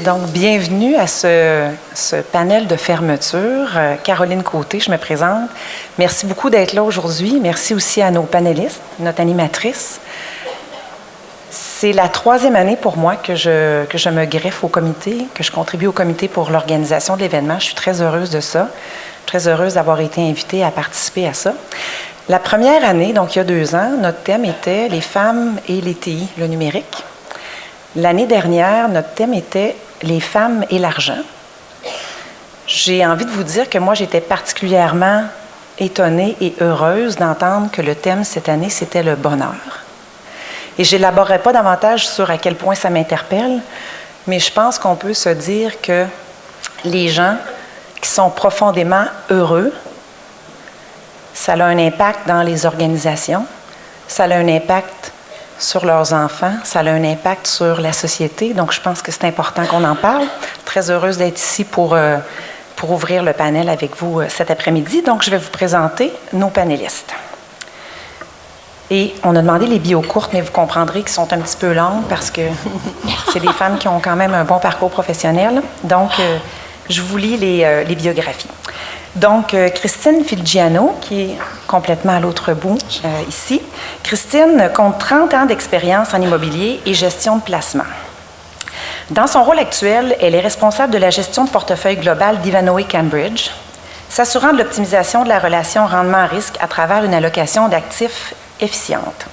Donc, bienvenue à ce panel de fermeture. Caroline Côté, je me présente. Merci beaucoup d'être là aujourd'hui. Merci aussi à nos panélistes, notre animatrice. C'est la 3e année pour moi que je me greffe au comité, que je contribue au comité pour l'organisation de l'événement. Je suis très heureuse de ça. Très heureuse d'avoir été invitée à participer à ça. La première année, donc il y a 2 ans, notre thème était les femmes et les TI, le numérique. L'année dernière, notre thème était les femmes et l'argent. J'ai envie de vous dire que moi, j'étais particulièrement étonnée et heureuse d'entendre que le thème cette année, c'était le bonheur. Et je n'élaborerai pas davantage sur à quel point ça m'interpelle, mais je pense qu'on peut se dire que les gens qui sont profondément heureux, ça a un impact dans les organisations, ça a un impact sur leurs enfants, ça a un impact sur la société. Donc, je pense que c'est important qu'on en parle. Très heureuse d'être ici pour ouvrir le panel avec vous cet après-midi. Donc, je vais vous présenter nos panélistes. Et on a demandé les bios courtes, mais vous comprendrez qu'ils sont un petit peu longues parce que c'est des femmes qui ont quand même un bon parcours professionnel. Donc, je vous lis les biographies. Donc, Christine Filgiano, qui est complètement à l'autre bout ici. Christine compte 30 ans d'expérience en immobilier et gestion de placement. Dans son rôle actuel, elle est responsable de la gestion de portefeuille global d'Ivanhoé Cambridge, s'assurant de l'optimisation de la relation rendement-risque à travers une allocation d'actifs efficiente.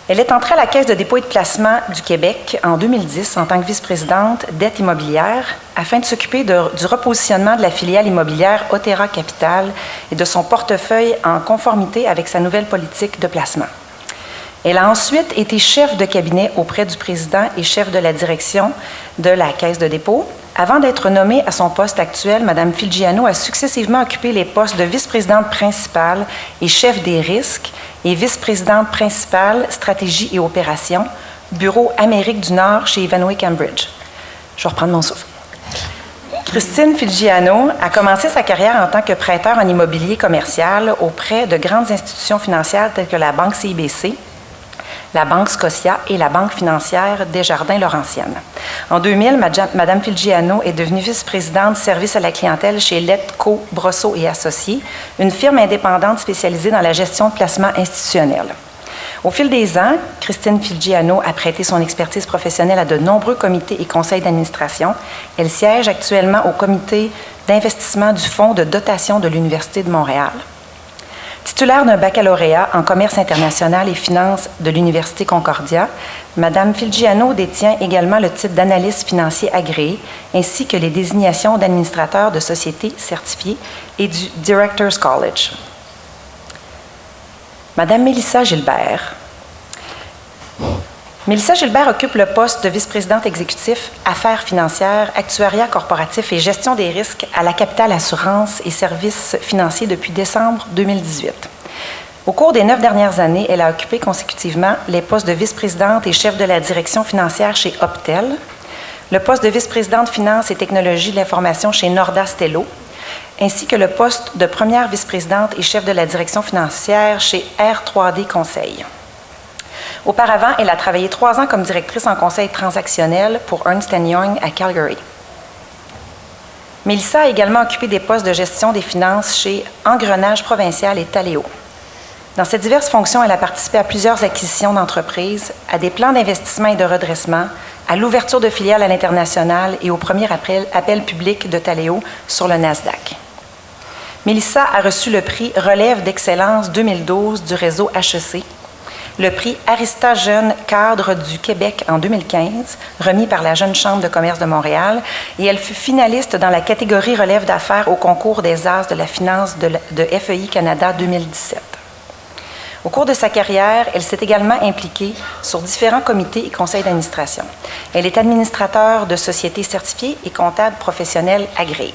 Elle est entrée à la Caisse de dépôt et de placement du Québec en 2010 en tant que vice-présidente dette immobilière afin de s'occuper du repositionnement de la filiale immobilière Otera Capital et de son portefeuille en conformité avec sa nouvelle politique de placement. Elle a ensuite été chef de cabinet auprès du président et chef de la direction de la Caisse de dépôt. Avant d'être nommée à son poste actuel, Mme Filgiano a successivement occupé les postes de vice-présidente principale et chef des risques et vice-présidente principale stratégie et opérations, bureau Amérique du Nord chez Ivanhoé Cambridge. Je vais reprendre mon souffle. Christine Filgiano a commencé sa carrière en tant que prêteur en immobilier commercial auprès de grandes institutions financières telles que la Banque CIBC, la Banque Scotia et la Banque financière Desjardins-Laurentienne. En 2000, Mme Filgiano est devenue vice-présidente service à la clientèle chez Letco, Brosseau et Associés, une firme indépendante spécialisée dans la gestion de placements institutionnels. Au fil des ans, Christine Filgiano a prêté son expertise professionnelle à de nombreux comités et conseils d'administration. Elle siège actuellement au comité d'investissement du Fonds de dotation de l'Université de Montréal. Titulaire d'un baccalauréat en commerce international et finances de l'Université Concordia, Mme Filgiano détient également le titre d'analyste financier agréé ainsi que les désignations d'administrateur de sociétés certifiées et du Directors College. Mme Mélissa Gilbert. Mélissa Gilbert occupe le poste de vice-présidente exécutif Affaires financières, actuariat corporatif et gestion des risques à la Capitale Assurance et Services financiers depuis décembre 2018. Au cours des 9 dernières années, elle a occupé consécutivement les postes de vice-présidente et chef de la direction financière chez Optel, le poste de vice-présidente finances et technologies de l'information chez Nordas Tello, ainsi que le poste de première vice-présidente et chef de la direction financière chez R3D Conseil. Auparavant, elle a travaillé 3 ans comme directrice en conseil transactionnel pour Ernst & Young à Calgary. Mélissa a également occupé des postes de gestion des finances chez Engrenage Provincial et Taléo. Dans ces diverses fonctions, elle a participé à plusieurs acquisitions d'entreprises, à des plans d'investissement et de redressement, à l'ouverture de filiales à l'international et au premier appel public de Taléo sur le Nasdaq. Mélissa a reçu le prix Relève d'excellence 2012 du réseau HEC, le prix Arista Jeune Cadre du Québec en 2015, remis par la Jeune Chambre de commerce de Montréal, et elle fut finaliste dans la catégorie relève d'affaires au concours des As de la finance de FEI Canada 2017. Au cours de sa carrière, elle s'est également impliquée sur différents comités et conseils d'administration. Elle est administrateur de sociétés certifiées et comptable professionnelle agréée.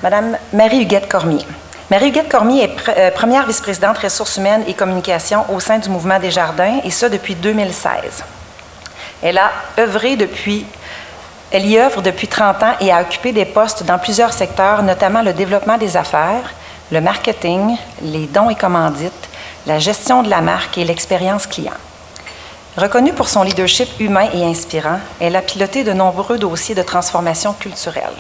Madame Marie-Huguette Cormier. Marie-Huguette Cormier est première vice-présidente ressources humaines et communications au sein du mouvement Desjardins, et ça depuis 2016. Elle y œuvre depuis 30 ans et a occupé des postes dans plusieurs secteurs, notamment le développement des affaires, le marketing, les dons et commandites, la gestion de la marque et l'expérience client. Reconnue pour son leadership humain et inspirant, elle a piloté de nombreux dossiers de transformation culturelle.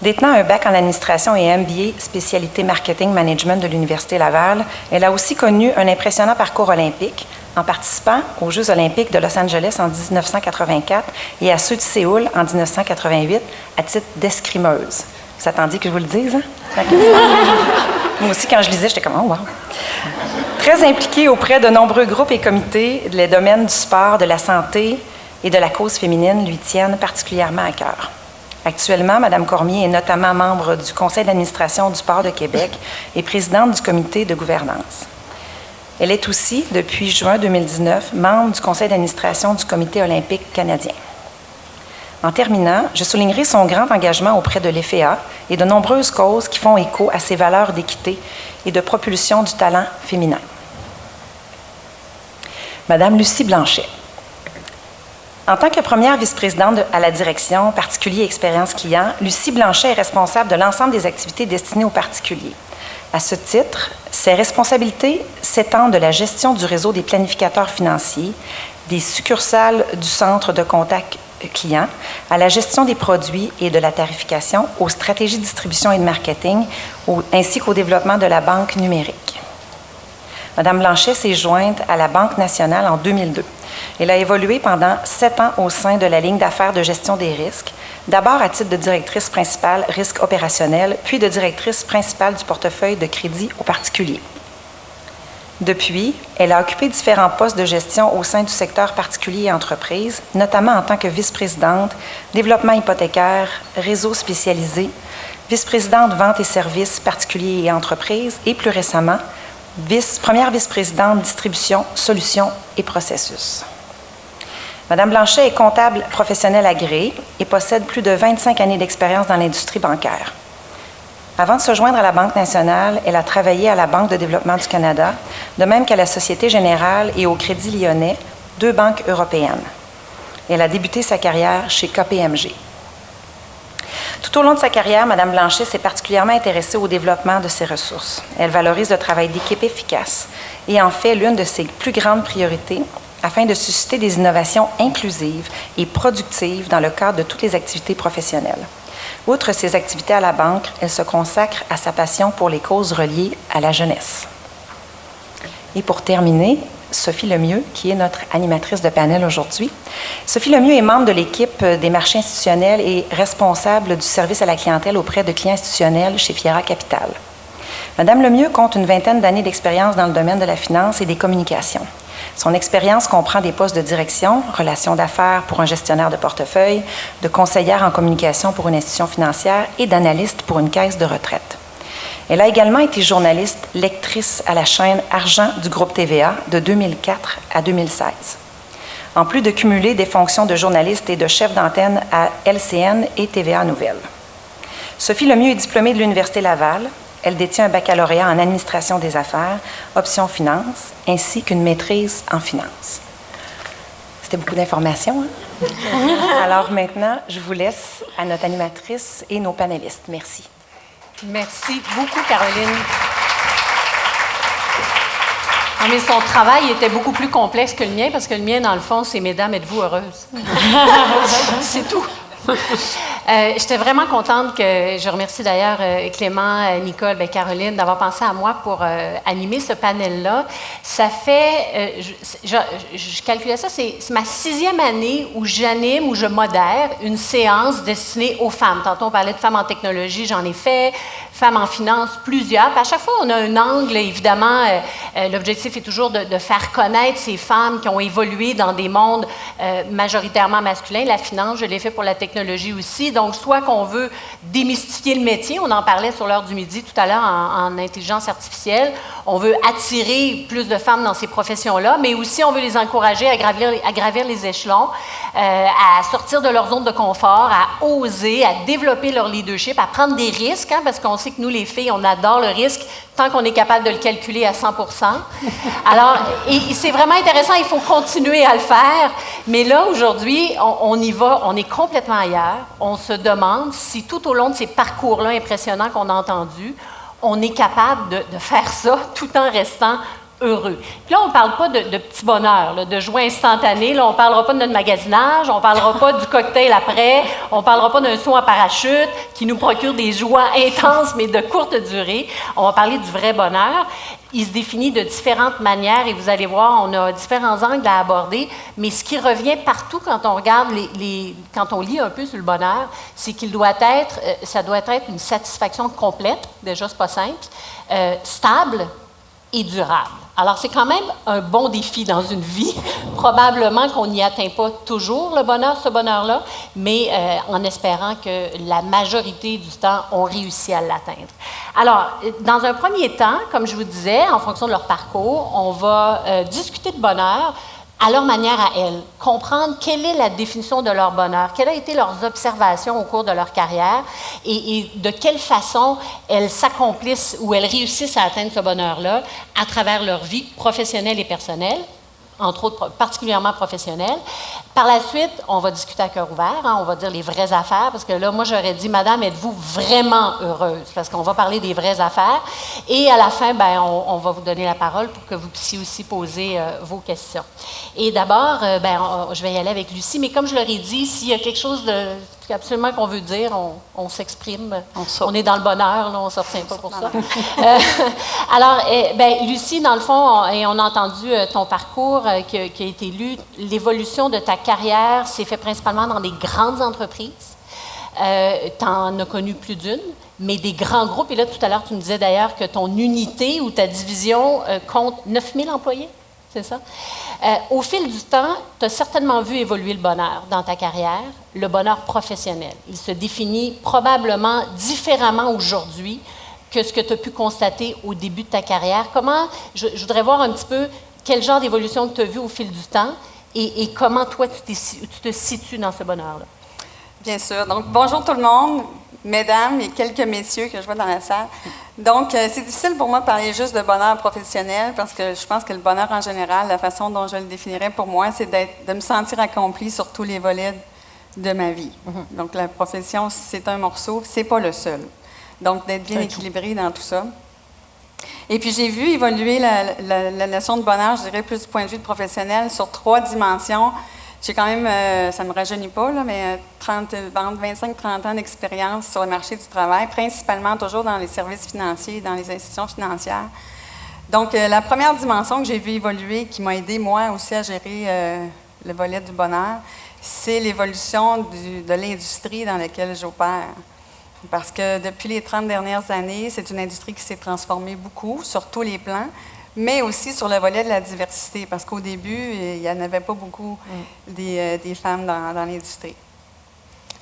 Détenant un bac en administration et MBA spécialité marketing management de l'Université Laval, elle a aussi connu un impressionnant parcours olympique en participant aux Jeux olympiques de Los Angeles en 1984 et à ceux de Séoul en 1988 à titre d'escrimeuse. Vous attendiez que je vous le dise, hein? Moi aussi, quand je lisais, j'étais comme « Oh, wow! » Très impliquée auprès de nombreux groupes et comités, les domaines du sport, de la santé et de la cause féminine lui tiennent particulièrement à cœur. Actuellement, Mme Cormier est notamment membre du Conseil d'administration du Sport de Québec et présidente du comité de gouvernance. Elle est aussi, depuis juin 2019, membre du Conseil d'administration du Comité olympique canadien. En terminant, je soulignerai son grand engagement auprès de l'EFEA et de nombreuses causes qui font écho à ses valeurs d'équité et de propulsion du talent féminin. Mme Lucie Blanchet. En tant que première vice-présidente à la direction particulier expérience client, Lucie Blanchet est responsable de l'ensemble des activités destinées aux particuliers. À ce titre, ses responsabilités s'étendent de la gestion du réseau des planificateurs financiers, des succursales du centre de contact client, à la gestion des produits et de la tarification, aux stratégies de distribution et de marketing, ainsi qu'au développement de la banque numérique. Mme Blanchet s'est jointe à la Banque nationale en 2002. Elle a évolué pendant 7 ans au sein de la ligne d'affaires de gestion des risques, d'abord à titre de directrice principale risque opérationnel, puis de directrice principale du portefeuille de crédit aux particuliers. Depuis, elle a occupé différents postes de gestion au sein du secteur particulier et entreprise, notamment en tant que vice-présidente, développement hypothécaire, réseau spécialisé, vice-présidente vente et services particuliers et entreprises et plus récemment, première vice-présidente distribution, solutions et processus. Mme Blanchet est comptable professionnelle agréée et possède plus de 25 années d'expérience dans l'industrie bancaire. Avant de se joindre à la Banque nationale, elle a travaillé à la Banque de développement du Canada, de même qu'à la Société générale et au Crédit lyonnais, 2 banques européennes. Elle a débuté sa carrière chez KPMG. Tout au long de sa carrière, Mme Blanchet s'est particulièrement intéressée au développement de ses ressources. Elle valorise le travail d'équipe efficace et en fait l'une de ses plus grandes priorités afin de susciter des innovations inclusives et productives dans le cadre de toutes les activités professionnelles. Outre ses activités à la banque, elle se consacre à sa passion pour les causes reliées à la jeunesse. Et pour terminer, Sophie Lemieux, qui est notre animatrice de panel aujourd'hui. Sophie Lemieux est membre de l'équipe des marchés institutionnels et responsable du service à la clientèle auprès de clients institutionnels chez Fiera Capital. Madame Lemieux compte une vingtaine d'années d'expérience dans le domaine de la finance et des communications. Son expérience comprend des postes de direction, relations d'affaires pour un gestionnaire de portefeuille, de conseillère en communication pour une institution financière et d'analyste pour une caisse de retraite. Elle a également été journaliste, lectrice à la chaîne Argent du groupe TVA de 2004 à 2016. En plus de cumuler des fonctions de journaliste et de chef d'antenne à LCN et TVA Nouvelles. Sophie Lemieux est diplômée de l'Université Laval. Elle détient un baccalauréat en administration des affaires, option finance, ainsi qu'une maîtrise en finance. C'était beaucoup d'informations, hein? Alors maintenant, je vous laisse à notre animatrice et nos panélistes. Merci. Merci beaucoup, Caroline. Non, mais son travail était beaucoup plus complexe que le mien, parce que le mien, dans le fond, c'est « Mesdames, êtes-vous heureuses? » C'est tout. J'étais vraiment contente que, je remercie d'ailleurs Clément, Nicole, Caroline d'avoir pensé à moi pour animer ce panel-là. Ça fait, je calculais ça, c'est ma 6e année où j'anime, où je modère une séance destinée aux femmes. Tantôt on parlait de femmes en technologie, j'en ai fait, femmes en finance, plusieurs. Puis à chaque fois, on a un angle, évidemment, l'objectif est toujours de faire connaître ces femmes qui ont évolué dans des mondes majoritairement masculins. La finance, je l'ai fait pour la technologie aussi. Donc, soit qu'on veut démystifier le métier, on en parlait sur l'heure du midi tout à l'heure en intelligence artificielle, on veut attirer plus de femmes dans ces professions-là, mais aussi on veut les encourager à gravir les échelons, à sortir de leur zone de confort, à oser, à développer leur leadership, à prendre des risques, hein, parce qu'on sait que nous, les filles, on adore le risque tant qu'on est capable de le calculer à 100 %. Alors, et c'est vraiment intéressant, il faut continuer à le faire, mais là, aujourd'hui, on y va, on est complètement ailleurs. On se demande si tout au long de ces parcours-là impressionnants qu'on a entendus, on est capable de faire ça tout en restant heureux. Puis là, on ne parle pas de petit bonheur, là, de joie instantanée. Là, on ne parlera pas de notre magasinage, on ne parlera pas du cocktail après, on ne parlera pas d'un saut en parachute qui nous procure des joies intenses, mais de courte durée. On va parler du vrai bonheur. Il se définit de différentes manières et vous allez voir, on a différents angles à aborder, mais ce qui revient partout quand on regarde quand on lit un peu sur le bonheur, c'est qu'il doit être, ça doit être une satisfaction complète, déjà c'est pas simple, stable et durable. Alors, c'est quand même un bon défi dans une vie. Probablement qu'on n'y atteint pas toujours le bonheur, ce bonheur-là, mais en espérant que la majorité du temps, on réussit à l'atteindre. Alors, dans un premier temps, comme je vous disais, en fonction de leur parcours, on va discuter de bonheur à leur manière à elles, comprendre quelle est la définition de leur bonheur, quelles ont été leurs observations au cours de leur carrière et de quelle façon elles s'accomplissent ou elles réussissent à atteindre ce bonheur-là à travers leur vie professionnelle et personnelle, entre autres particulièrement professionnelle. Par la suite, on va discuter à cœur ouvert, hein, on va dire les vraies affaires, parce que là, moi, j'aurais dit, Madame, êtes-vous vraiment heureuse? Parce qu'on va parler des vraies affaires. Et à la fin, ben, on va vous donner la parole pour que vous puissiez aussi poser vos questions. Et d'abord, je vais y aller avec Lucie, mais comme je leur ai dit, s'il y a quelque chose absolument qu'on veut dire, on s'exprime. On est dans le bonheur, là, on ne se retient pas pour ça. Alors, Lucie, dans le fond, et on a entendu ton parcours qui a été lu, l'évolution de ta carrière s'est faite principalement dans des grandes entreprises. Tu en as connu plus d'une, mais des grands groupes. Et là, tout à l'heure, tu me disais d'ailleurs que ton unité ou ta division compte 9000 employés. C'est ça? Au fil du temps, tu as certainement vu évoluer le bonheur dans ta carrière, le bonheur professionnel. Il se définit probablement différemment aujourd'hui que ce que tu as pu constater au début de ta carrière. Je voudrais voir un petit peu quel genre d'évolution tu as vu au fil du temps et comment toi, tu te situes dans ce bonheur-là. Bien sûr. Donc, bonjour tout le monde, mesdames et quelques messieurs que je vois dans la salle. Donc, c'est difficile pour moi de parler juste de bonheur professionnel parce que je pense que le bonheur en général, la façon dont je le définirais pour moi, c'est de me sentir accomplie sur tous les volets de ma vie. Mm-hmm. Donc, la profession, c'est un morceau, c'est pas le seul. Donc, d'être bien équilibré dans tout ça. Et puis, j'ai vu évoluer la notion de bonheur, je dirais plus du point de vue de professionnel, sur 3 dimensions. J'ai quand même, ça ne me rajeunit pas, là, mais 25-30 ans d'expérience sur le marché du travail, principalement toujours dans les services financiers, dans les institutions financières. Donc, la première dimension que j'ai vu évoluer, qui m'a aidé, moi aussi, à gérer le volet du bonheur, c'est l'évolution de l'industrie dans laquelle j'opère. Parce que depuis les 30 dernières années, c'est une industrie qui s'est transformée beaucoup sur tous les plans, mais aussi sur le volet de la diversité, parce qu'au début, il n'y en avait pas beaucoup des femmes dans l'industrie.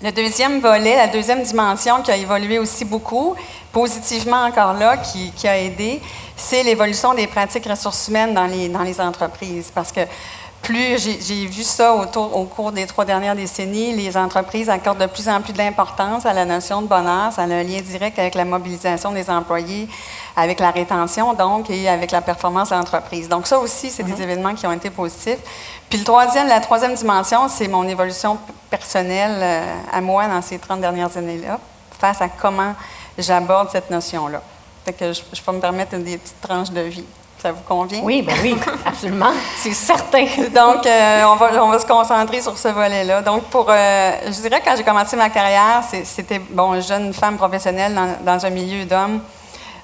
Le deuxième volet, la deuxième dimension qui a évolué aussi beaucoup, positivement encore là, qui a aidé, c'est l'évolution des pratiques ressources humaines dans les entreprises. Parce que plus j'ai vu ça au cours des 3 dernières décennies, les entreprises accordent de plus en plus d'importance à la notion de bonheur. Ça a un lien direct avec la mobilisation des employés, avec la rétention, donc, et avec la performance de l'entreprise. Donc, ça aussi, c'est des événements qui ont été positifs. Puis la troisième dimension, c'est mon évolution personnelle à moi dans ces 30 dernières années-là, face à comment j'aborde cette notion-là. Fait que je peux me permettre des petites tranches de vie. Ça vous convient? Oui, bien oui, absolument. C'est certain. Donc, on va se concentrer sur ce volet-là. Donc, je dirais que quand j'ai commencé ma carrière, c'était, jeune femme professionnelle dans un milieu d'hommes.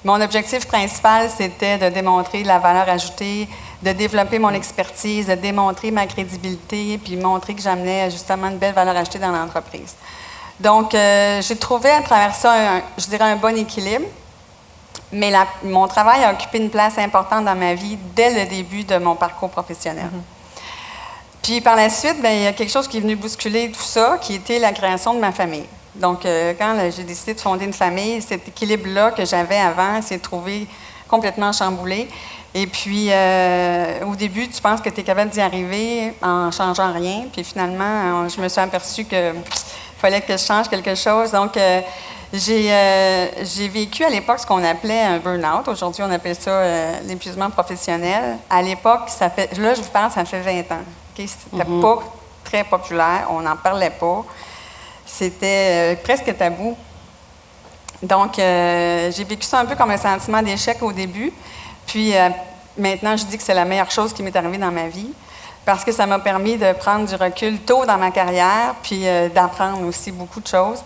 Mon objectif principal, c'était de démontrer de la valeur ajoutée, de développer mon expertise, de démontrer ma crédibilité, puis montrer que j'amenais justement une belle valeur ajoutée dans l'entreprise. Donc, j'ai trouvé à travers ça, je dirais, un bon équilibre. Mais mon travail a occupé une place importante dans ma vie dès le début de mon parcours professionnel. Mm-hmm. Puis par la suite, il y a quelque chose qui est venu bousculer tout ça, qui était la création de ma famille. Donc, quand j'ai décidé de fonder une famille, cet équilibre-là que j'avais avant s'est trouvé complètement chamboulé. Et puis, au début, tu penses que tu es capable d'y arriver en ne changeant rien. Puis finalement, je me suis aperçue qu'il fallait que je change quelque chose. Donc, j'ai vécu à l'époque ce qu'on appelait un burn-out. Aujourd'hui, on appelle ça l'épuisement professionnel. À l'époque, là, je vous parle, ça fait 20 ans. Okay? C'était pas très populaire, on n'en parlait pas. C'était presque tabou. Donc, j'ai vécu ça un peu comme un sentiment d'échec au début. Puis, maintenant, je dis que c'est la meilleure chose qui m'est arrivée dans ma vie parce que ça m'a permis de prendre du recul tôt dans ma carrière puis d'apprendre aussi beaucoup de choses.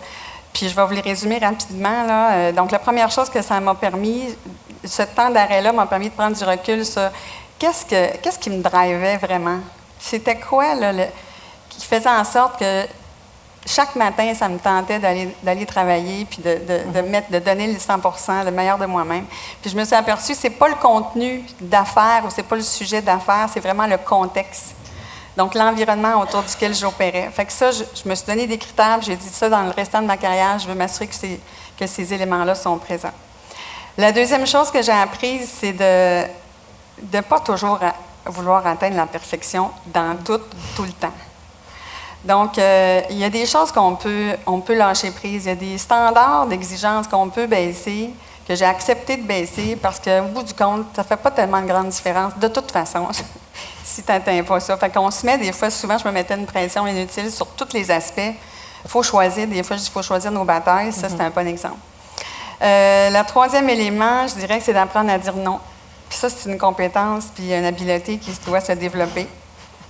Puis je vais vous les résumer rapidement, là. Donc, la première chose que ça m'a permis, ce temps d'arrêt-là m'a permis de prendre du recul sur qu'est-ce qui me drivait vraiment? C'était quoi, là, qui faisait en sorte que chaque matin, ça me tentait d'aller travailler puis de donner le 100%, le meilleur de moi-même. Puis je me suis aperçue, c'est pas le contenu d'affaires ou c'est pas le sujet d'affaires, c'est vraiment le contexte. Donc, l'environnement autour duquel j'opérais. Fait que ça, je me suis donné des critères, j'ai dit ça dans le restant de ma carrière, je veux m'assurer que ces éléments-là sont présents. La deuxième chose que j'ai apprise, c'est de ne pas toujours vouloir atteindre la perfection dans tout le temps. Donc, il y a des choses on peut lâcher prise. Il y a des standards d'exigence qu'on peut baisser, que j'ai accepté de baisser parce qu'au bout du compte, ça ne fait pas tellement de grande différence, de toute façon, si tu n'atteins pas ça. Fait qu'on se met des fois, souvent, je me mettais une pression inutile sur tous les aspects. Il faut choisir, des fois, je dis qu'il faut choisir nos batailles. Ça, c'est un bon exemple. Le troisième élément, je dirais que c'est d'apprendre à dire non. Puis ça, c'est une compétence puis une habileté qui doit se développer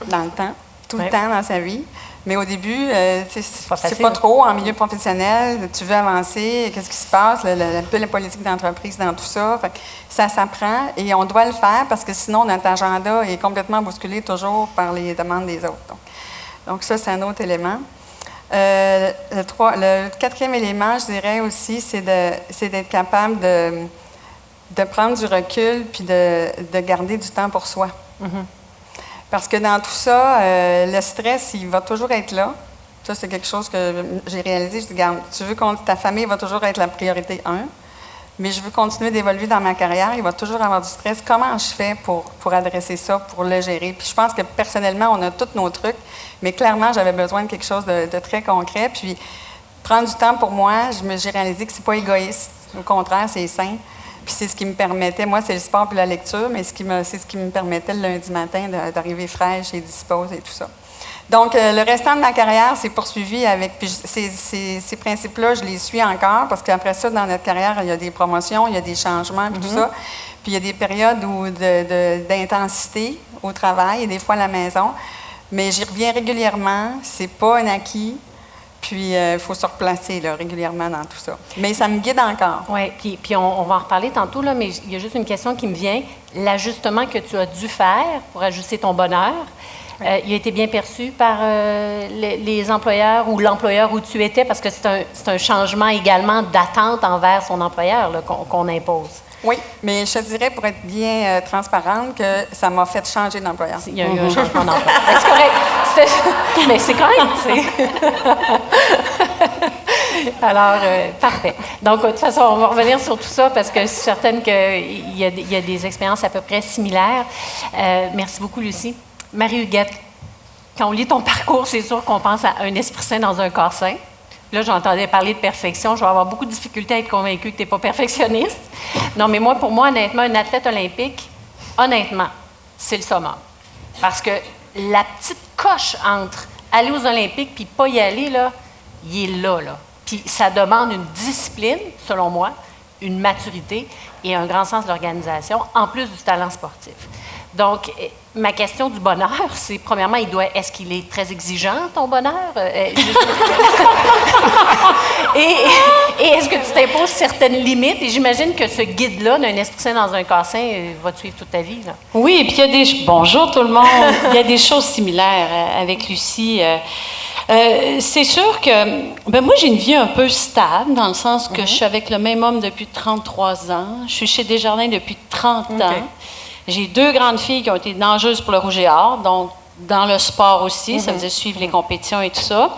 dans le temps, tout le temps dans sa vie. Mais au début, c'est pas trop en milieu professionnel. Tu veux avancer, qu'est-ce qui se passe? Un peu la politique d'entreprise dans tout ça. Fait que ça s'apprend et on doit le faire parce que sinon, notre agenda est complètement bousculé toujours par les demandes des autres. Donc ça, c'est un autre élément. Le quatrième élément, je dirais aussi, c'est d'être capable de prendre du recul puis de garder du temps pour soi. Mm-hmm. Parce que dans tout ça, le stress, il va toujours être là. Ça, c'est quelque chose que j'ai réalisé. Je dis, regarde, tu veux que ta famille va toujours être la priorité 1, mais je veux continuer d'évoluer dans ma carrière. Il va toujours avoir du stress. Comment je fais pour adresser ça, pour le gérer? Puis je pense que personnellement, on a tous nos trucs, mais clairement, j'avais besoin de quelque chose de très concret. Puis prendre du temps pour moi, j'ai réalisé que c'est pas égoïste. Au contraire, c'est sain. Puis c'est ce qui me permettait, moi, c'est le sport puis la lecture, mais c'est ce qui me permettait le lundi matin d'arriver fraîche et disposée et tout ça. Donc, le restant de ma carrière s'est poursuivi avec... Puis ces principes-là, je les suis encore, parce qu'après ça, dans notre carrière, il y a des promotions, il y a des changements, puis tout ça. Puis il y a des périodes d'intensité au travail et des fois à la maison. Mais j'y reviens régulièrement, c'est pas un acquis. Puis, il faut se replacer là, régulièrement dans tout ça. Mais ça me guide encore. Oui, puis on va en reparler tantôt, là, mais il y a juste une question qui me vient. L'ajustement que tu as dû faire pour ajuster ton bonheur, il a été bien perçu par les employeurs ou l'employeur où tu étais, parce que c'est un changement également d'attente envers son employeur là, qu'on impose. Oui, mais je te dirais, pour être bien transparente, que ça m'a fait changer d'employeur. Il y a eu un changement d'emploi. C'est correct. Mais c'est correct. Alors, parfait. Donc, de toute façon, on va revenir sur tout ça parce que je suis certaine qu'il y a des expériences à peu près similaires. Merci beaucoup, Lucie. Marie-Huguette, quand on lit ton parcours, c'est sûr qu'on pense à un esprit sain dans un corps sain. Là, j'entendais parler de perfection. Je vais avoir beaucoup de difficultés à être convaincue que tu n'es pas perfectionniste. Non, mais pour moi, honnêtement, un athlète olympique, honnêtement, c'est le summum. Parce que la petite coche entre aller aux Olympiques puis pas y aller, là, il est là. Puis ça demande une discipline, selon moi, une maturité et un grand sens de l'organisation, en plus du talent sportif. Donc, ma question du bonheur, c'est, premièrement, est-ce qu'il est très exigeant, ton bonheur? Et est-ce que tu t'imposes certaines limites? Et j'imagine que ce guide-là, d'un esprit sain dans un corps sain, va te suivre toute ta vie. Là. Oui, et puis il y a bonjour tout le monde. Il y a des choses similaires avec Lucie. C'est sûr que, moi, j'ai une vie un peu stable, dans le sens que je suis avec le même homme depuis 33 ans. Je suis chez Desjardins depuis 30 ans. J'ai 2 grandes filles qui ont été nageuses pour le Rouge et Or, donc dans le sport aussi, ça faisait suivre les compétitions et tout ça.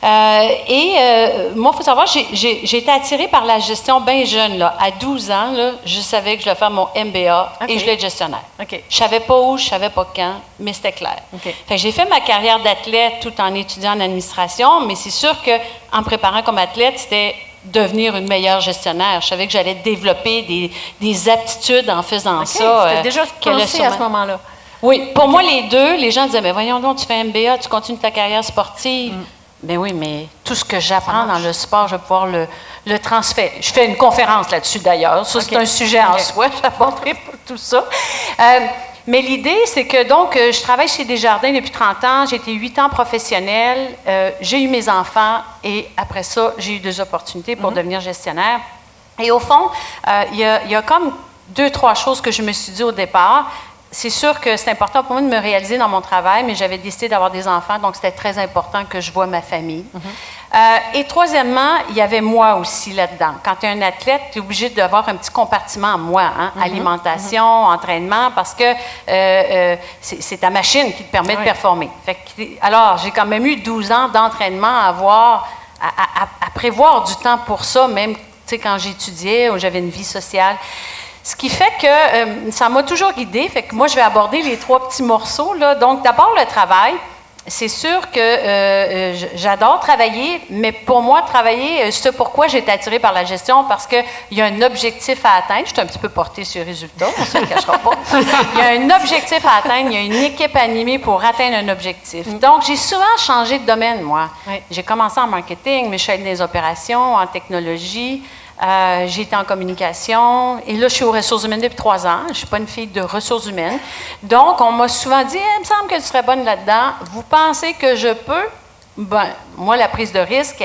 Moi, il faut savoir, j'ai été attirée par la gestion bien jeune. Là. À 12 ans, là, je savais que je devais faire mon MBA et je voulais être gestionnaire. Je ne savais pas où, je ne savais pas quand, mais c'était clair. Fait que j'ai fait ma carrière d'athlète tout en étudiant en administration, mais c'est sûr qu'en me préparant comme athlète, c'était devenir une meilleure gestionnaire. Je savais que j'allais développer des aptitudes en faisant ça. C'était déjà pensé à ce moment-là. Oui, pour moi, les deux, les gens disaient, mais voyons donc, tu fais un MBA, tu continues ta carrière sportive. Ben oui, mais tout ce que j'apprends dans le sport, je vais pouvoir le transférer. Je fais une conférence là-dessus d'ailleurs. Ça, c'est un sujet en soi. Je n'aborderai pas tout ça. Mais l'idée, c'est que donc, je travaille chez Desjardins depuis 30 ans. J'ai été 8 ans professionnelle. J'ai eu mes enfants et après ça, j'ai eu 2 opportunités pour devenir gestionnaire. Et au fond, il y a comme 2-3 choses que je me suis dit au départ. C'est sûr que c'est important pour moi de me réaliser dans mon travail, mais j'avais décidé d'avoir des enfants, donc c'était très important que je voie ma famille. Et troisièmement, il y avait moi aussi là-dedans. Quand tu es un athlète, tu es obligé d'avoir un petit compartiment moi, hein, alimentation, entraînement, parce que c'est ta machine qui te permet de performer. Alors, j'ai quand même eu 12 ans d'entraînement à prévoir du temps pour ça, même quand j'étudiais ou j'avais une vie sociale. Ce qui fait que ça m'a toujours guidée. Fait que moi, je vais aborder les 3 petits morceaux, là. Donc, d'abord, le travail. C'est sûr que j'adore travailler, mais pour moi, travailler, c'est pourquoi j'ai été attirée par la gestion, parce qu'il y a un objectif à atteindre. Je suis un petit peu portée sur le résultat, on ne se le cachera pas. Il y a un objectif à atteindre, il y a une équipe animée pour atteindre un objectif. Donc, j'ai souvent changé de domaine, moi. Oui. J'ai commencé en marketing, mais je suis allée dans les opérations, en technologie. J'ai été en communication et là, je suis aux ressources humaines depuis 3 ans. Je ne suis pas une fille de ressources humaines. Donc, on m'a souvent dit, il me semble que tu serais bonne là-dedans. Vous pensez que je peux? Ben, moi, la prise de risque,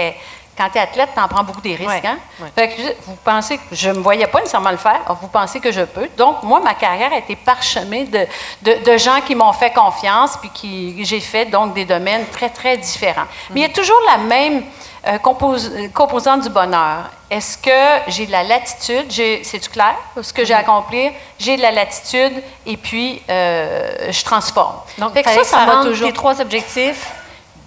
quand tu es athlète, tu en prends beaucoup des risques. Hein? Fait que vous pensez que je ne me voyais pas nécessairement le faire. Vous pensez que je peux. Donc, moi, ma carrière a été parsemée de gens qui m'ont fait confiance puis j'ai fait donc des domaines très, très différents. Mais il y a toujours la même composante du bonheur. Est-ce que j'ai de la latitude? C'est-tu clair? Ce que j'ai accompli, j'ai de la latitude et puis je transforme. Donc, ça m'a toujours... Tes 3 objectifs,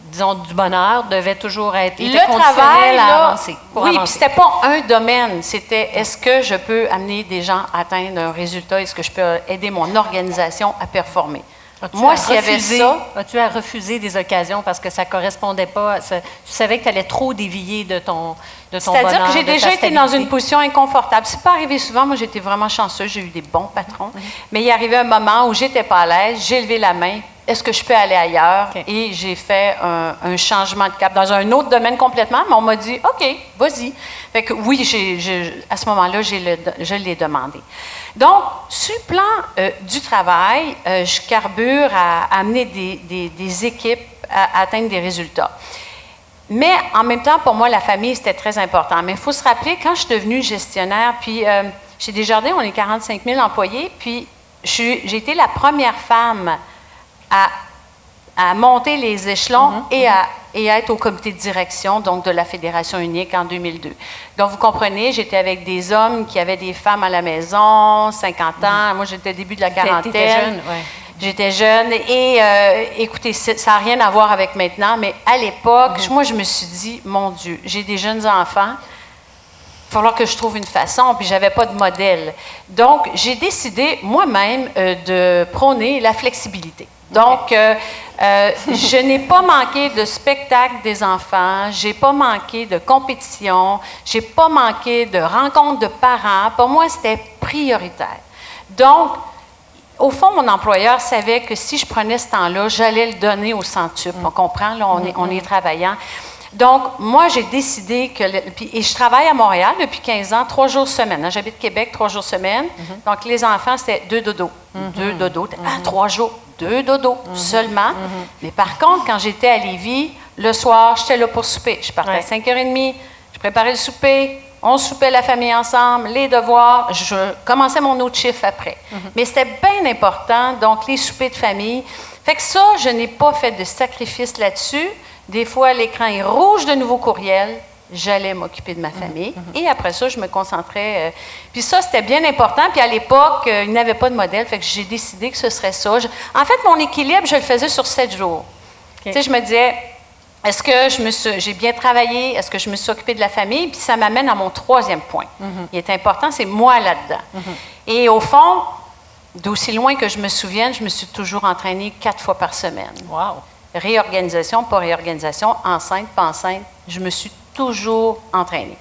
disons, du bonheur, devaient toujours être le travail à avancer. Oui, puis c'était pas un domaine. C'était est-ce que je peux amener des gens à atteindre un résultat? Est-ce que je peux aider mon organisation à performer? Moi, s'il y avait ça... As-tu à refuser des occasions parce que ça ne correspondait pas? Tu savais que tu allais trop dévier de ton bonheur, c'est-à-dire que j'ai déjà été dans une position inconfortable. C'est pas arrivé souvent. Moi, j'étais vraiment chanceuse. J'ai eu des bons patrons. Mais il est arrivé un moment où j'étais pas à l'aise. J'ai levé la main. Est-ce que je peux aller ailleurs? Okay. Et j'ai fait un changement de cap dans un autre domaine complètement. Mais on m'a dit, OK, vas-y. Fait que oui, à ce moment-là, je l'ai demandé. Donc, sur le plan du travail, je carbure à amener des équipes à atteindre des résultats. Mais en même temps, pour moi, la famille, c'était très important. Mais il faut se rappeler, quand je suis devenue gestionnaire, puis chez Desjardins, on est 45 000 employés, puis j'ai été la première femme à monter les échelons et à être au comité de direction donc de la Fédération unique en 2002. Donc, vous comprenez, j'étais avec des hommes qui avaient des femmes à la maison, 50 ans. Moi, j'étais au début de la quarantaine. T'étais jeune, oui. J'étais jeune et, écoutez, ça n'a rien à voir avec maintenant, mais à l'époque, moi, je me suis dit, mon Dieu, j'ai des jeunes enfants, il va falloir que je trouve une façon, puis je n'avais pas de modèle. Donc, j'ai décidé moi-même de prôner la flexibilité. Donc, je n'ai pas manqué de spectacle des enfants, je n'ai pas manqué de compétition, je n'ai pas manqué de rencontres de parents. Pour moi, c'était prioritaire. Donc, au fond, mon employeur savait que si je prenais ce temps-là, j'allais le donner au centuple. On comprend, là, on est travaillant. Donc, moi, j'ai décidé que... et je travaille à Montréal depuis 15 ans, 3 jours semaine. Hein, j'habite Québec, 3 jours semaine. Donc, les enfants, c'était 2 dodos. 2 dodos. 3 jours, 2 dodos seulement. Mais par contre, quand j'étais à Lévis, le soir, j'étais là pour souper. Je partais à 5h30, je préparais le souper, on soupait la famille ensemble, les devoirs. Je commençais mon autre chiffre après. Mais c'était bien important, donc les soupers de famille. Fait que ça, je n'ai pas fait de sacrifice là-dessus. Des fois, l'écran est rouge de nouveaux courriels. J'allais m'occuper de ma famille. Et après ça, je me concentrais. Puis ça, c'était bien important. Puis à l'époque, il n'y avait pas de modèle. Fait que j'ai décidé que ce serait ça. En fait, mon équilibre, je le faisais sur 7 jours. Okay. Tu sais, je me disais, est-ce que j'ai bien travaillé? Est-ce que je me suis occupée de la famille? Puis ça m'amène à mon 3e point. Il est important, c'est moi là-dedans. Et au fond, d'aussi loin que je me souvienne, je me suis toujours entraînée 4 fois par semaine. Wow! Réorganisation, pas réorganisation, enceinte, pas enceinte, je me suis toujours entraînée.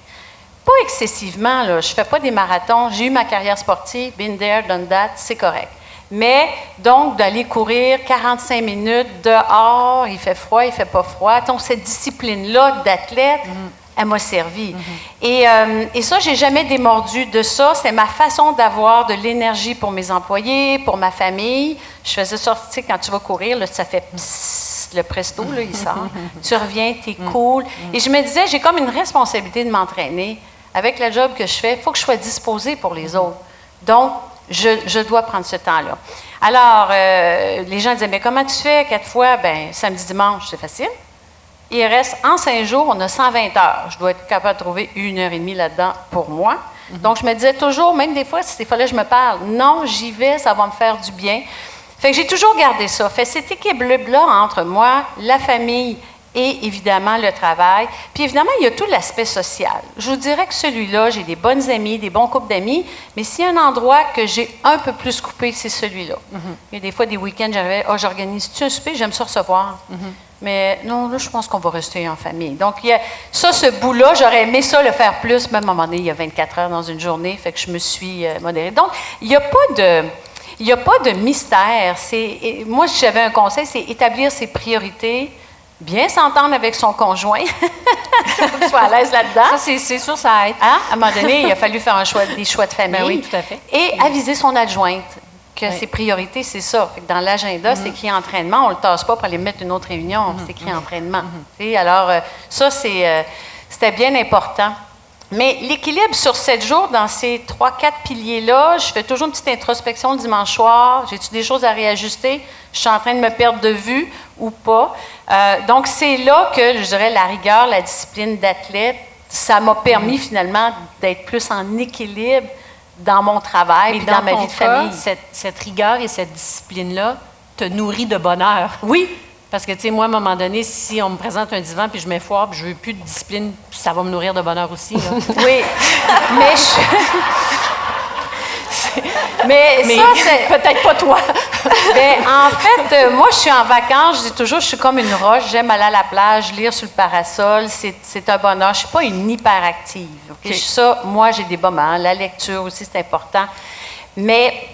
Pas excessivement, là, je ne fais pas des marathons, j'ai eu ma carrière sportive, been there, done that, c'est correct. Mais donc, d'aller courir 45 minutes dehors, il fait froid, il fait pas froid. Donc, cette discipline-là d'athlète, elle m'a servi. Et ça, j'ai jamais démordu de ça. C'est ma façon d'avoir de l'énergie pour mes employés, pour ma famille. Je faisais ça, tu sais, quand tu vas courir, là, ça fait psst, le presto, là, il sort. Tu reviens, tu es cool. Et je me disais, j'ai comme une responsabilité de m'entraîner. Avec le job que je fais, il faut que je sois disposée pour les autres. Donc, je dois prendre ce temps-là. Alors, les gens disaient, mais comment tu fais 4 fois? Bien, samedi, dimanche, c'est facile. Il reste, en 5 jours, on a 120 heures. Je dois être capable de trouver 1h30 là-dedans pour moi. Donc, je me disais toujours, même des fois, s'il fallait que je me parle, non, j'y vais, ça va me faire du bien. Fait que j'ai toujours gardé ça. Fait cette équilibre-là entre moi, la famille et évidemment le travail. Puis évidemment, il y a tout l'aspect social. Je vous dirais que celui-là, j'ai des bonnes amies, des bons couples d'amis, mais s'il y a un endroit que j'ai un peu plus coupé, c'est celui-là. Il y a des fois, des week-ends, j'arrivais, j'organise-tu un souper? J'aime ça recevoir. Mais non, là, je pense qu'on va rester en famille. Donc, il y a ça, ce bout-là, j'aurais aimé ça le faire plus, même à un moment donné, il y a 24 heures dans une journée, fait que je me suis modérée. Donc, il n'y a pas de mystère. Moi, si j'avais un conseil, c'est établir ses priorités, bien s'entendre avec son conjoint. Il faut qu'il soit à l'aise là-dedans. Ça, c'est sûr, ça aide. Hein? À un moment donné, il a fallu faire des choix de famille. Ben oui, tout à fait. Et aviser son adjointe que ses priorités, c'est ça. Fait que dans l'agenda, c'est écrit entraînement. On ne le tasse pas pour aller mettre une autre réunion. C'est écrit entraînement. Alors, ça, c'était bien important. Mais l'équilibre sur 7 jours, dans ces 3-4 piliers-là, je fais toujours une petite introspection le dimanche soir. J'ai-tu des choses à réajuster? Je suis en train de me perdre de vue ou pas? Donc, c'est là que, je dirais, la rigueur, la discipline d'athlète, ça m'a permis finalement d'être plus en équilibre dans mon travail et dans ma vie de famille. Cette rigueur et cette discipline-là te nourrit de bonheur. Oui. Parce que, tu sais, moi, à un moment donné, si on me présente un divan puis je m'effoire puis je veux plus de discipline, ça va me nourrir de bonheur aussi. Là. Oui. Mais ça, c'est... Peut-être pas toi. Bien, en fait, moi, je suis en vacances, je dis toujours, je suis comme une roche, j'aime aller à la plage, lire sur le parasol, c'est un bonheur. Je ne suis pas une hyperactive. Okay? Ça, moi, j'ai des moments. La lecture aussi, c'est important. Mais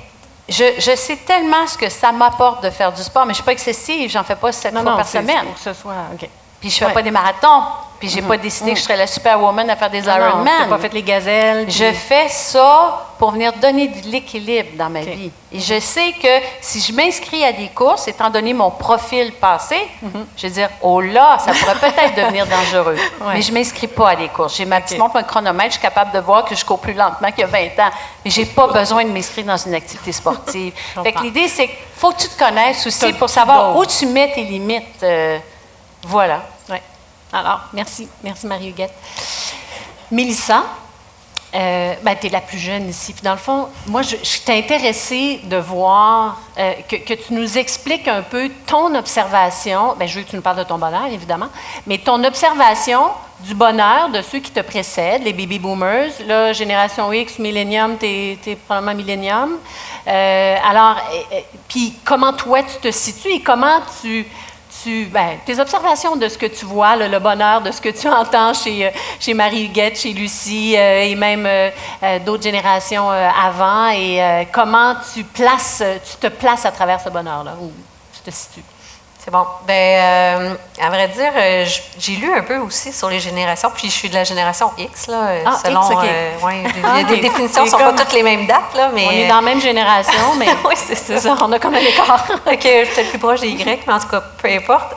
je sais tellement ce que ça m'apporte de faire du sport, mais je ne suis pas excessive, j'en fais pas 7 fois par semaine. Pour que ce soit... OK. Puis je ne fais pas des marathons. Puis j'ai pas décidé que je serais la superwoman à faire des Ironman. Tu n'as pas fait les gazelles. Puis... Je fais ça pour venir donner de l'équilibre dans ma vie. Et je sais que si je m'inscris à des courses, étant donné mon profil passé, je vais dire, oh là, ça pourrait peut-être devenir dangereux. Mais je ne m'inscris pas à des courses. J'ai ma petite montre, un chronomètre, je suis capable de voir que je cours plus lentement qu'il y a 20 ans. Mais je n'ai pas besoin de m'inscrire dans une activité sportive. Fait que l'idée, c'est qu'il faut que tu te connaisses aussi pour savoir où tu mets tes limites. Voilà. Alors, merci. Merci, Marie-Huguette. Mélissa, tu es la plus jeune ici. Puis dans le fond, moi, je t'ai intéressée de voir, que tu nous expliques un peu ton observation. Bien, je veux que tu nous parles de ton bonheur, évidemment, mais ton observation du bonheur de ceux qui te précèdent, les baby boomers. Là, génération X, millénium, t'es probablement millénium. Alors, puis comment toi, tu te situes et comment tes observations de ce que tu vois, le bonheur, de ce que tu entends chez Marie-Huguette, chez Lucie et même d'autres générations avant, et comment tu te places à travers ce bonheur-là, où tu te situes. C'est bon. Bien, à vrai dire, j'ai lu un peu aussi sur les générations, puis je suis de la génération X, là, selon... X, OK. Il y a des définitions, ne sont pas toutes les mêmes dates, là, mais... On est dans la même génération, mais oui, c'est ça. On a comme un écart. OK, je suis peut-être plus proche des Y, mais en tout cas, peu importe.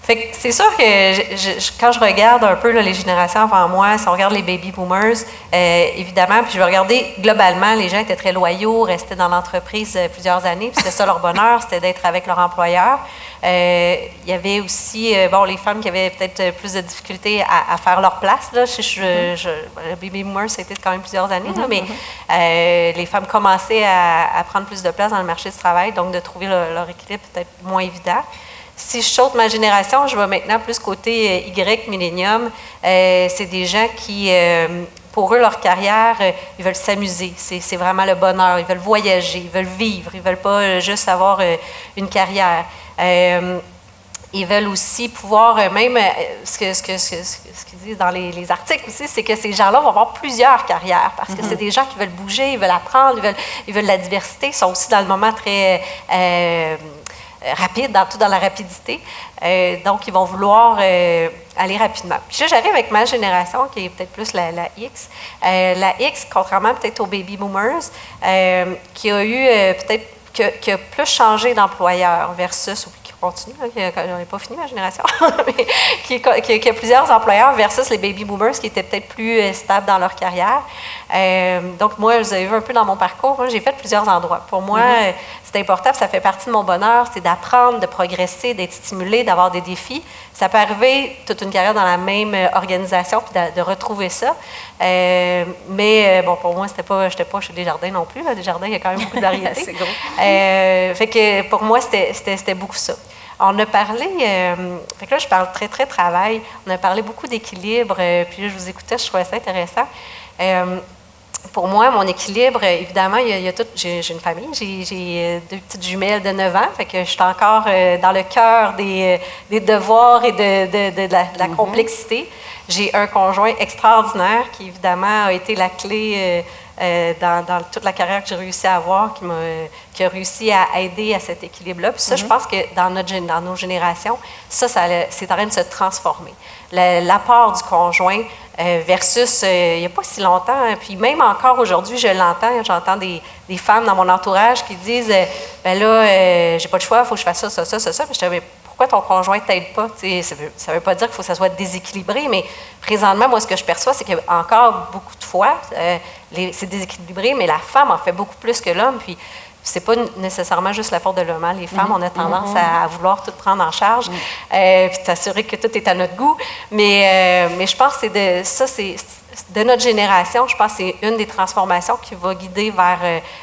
Fait que c'est sûr que quand je regarde un peu là, les générations avant moi, si on regarde les baby boomers, évidemment, puis je vais regarder globalement, les gens étaient très loyaux, restaient dans l'entreprise plusieurs années, puis c'était ça leur bonheur, c'était d'être avec leur employeur. Il y avait aussi, les femmes qui avaient peut-être plus de difficultés à faire leur place. Là. Le baby boomer, ça a été quand même plusieurs années, là, mais les femmes commençaient à prendre plus de place dans le marché du travail, donc de trouver leur équilibre peut-être moins évident. Si je saute ma génération, je vais maintenant plus côté Y, millénium. C'est des gens qui, pour eux, leur carrière, ils veulent s'amuser. C'est vraiment le bonheur. Ils veulent voyager, ils veulent vivre. Ils ne veulent pas juste avoir une carrière. Ils veulent aussi pouvoir, même, ce qu'ils disent dans les articles aussi, c'est que ces gens-là vont avoir plusieurs carrières parce que c'est des gens qui veulent bouger, ils veulent apprendre, ils veulent la diversité. Ils sont aussi dans le moment très rapide, dans la rapidité. Donc, ils vont vouloir aller rapidement. Puis là, j'arrive avec ma génération, qui est peut-être plus la X. La X, contrairement peut-être aux baby boomers, qui a eu peut-être qui a plus changé d'employeur versus, ou qui continue, on n'est pas fini ma génération, mais qui a plusieurs employeurs versus les baby boomers qui étaient peut-être plus stables dans leur carrière. Donc, moi, vous avez vu un peu dans mon parcours, moi, j'ai fait plusieurs endroits. Pour moi, c'est important, ça fait partie de mon bonheur, c'est d'apprendre, de progresser, d'être stimulé, d'avoir des défis. Ça peut arriver toute une carrière dans la même organisation, puis de retrouver ça. Mais bon, pour moi, je n'étais pas chez Desjardins non plus. À Desjardins, il y a quand même beaucoup de variétés. C'est gros. Fait que pour moi, c'était beaucoup ça. On a parlé, fait que là, je parle très, très travail. On a parlé beaucoup d'équilibre, puis là, je vous écoutais, je trouvais ça intéressant. Pour moi, mon équilibre, évidemment, il y a tout. J'ai une famille, j'ai 2 petites jumelles de 9 ans, fait que je suis encore dans le cœur des devoirs et de la complexité. J'ai un conjoint extraordinaire qui, évidemment, a été la clé dans toute la carrière que j'ai réussi à avoir, qui a réussi à aider à cet équilibre-là. Puis ça, je pense que dans nos générations, c'est en train de se transformer. L'apport du conjoint versus il n'y a pas si longtemps, puis même encore aujourd'hui, j'entends des femmes dans mon entourage qui disent ben là, j'ai pas le choix, il faut que je fasse ça. Puis je dis, mais pourquoi ton conjoint ne t'aide pas? Ça veut pas dire qu'il faut que ça soit déséquilibré, mais présentement, moi, ce que je perçois, c'est qu'il y a encore beaucoup de fois, c'est déséquilibré, mais la femme en fait beaucoup plus que l'homme. Puis c'est pas nécessairement juste la faute de l'homme. Les femmes, on a tendance à vouloir tout prendre en charge, puis s'assurer que tout est à notre goût. Mais je pense que c'est de notre génération, je pense que c'est une des transformations qui va guider vers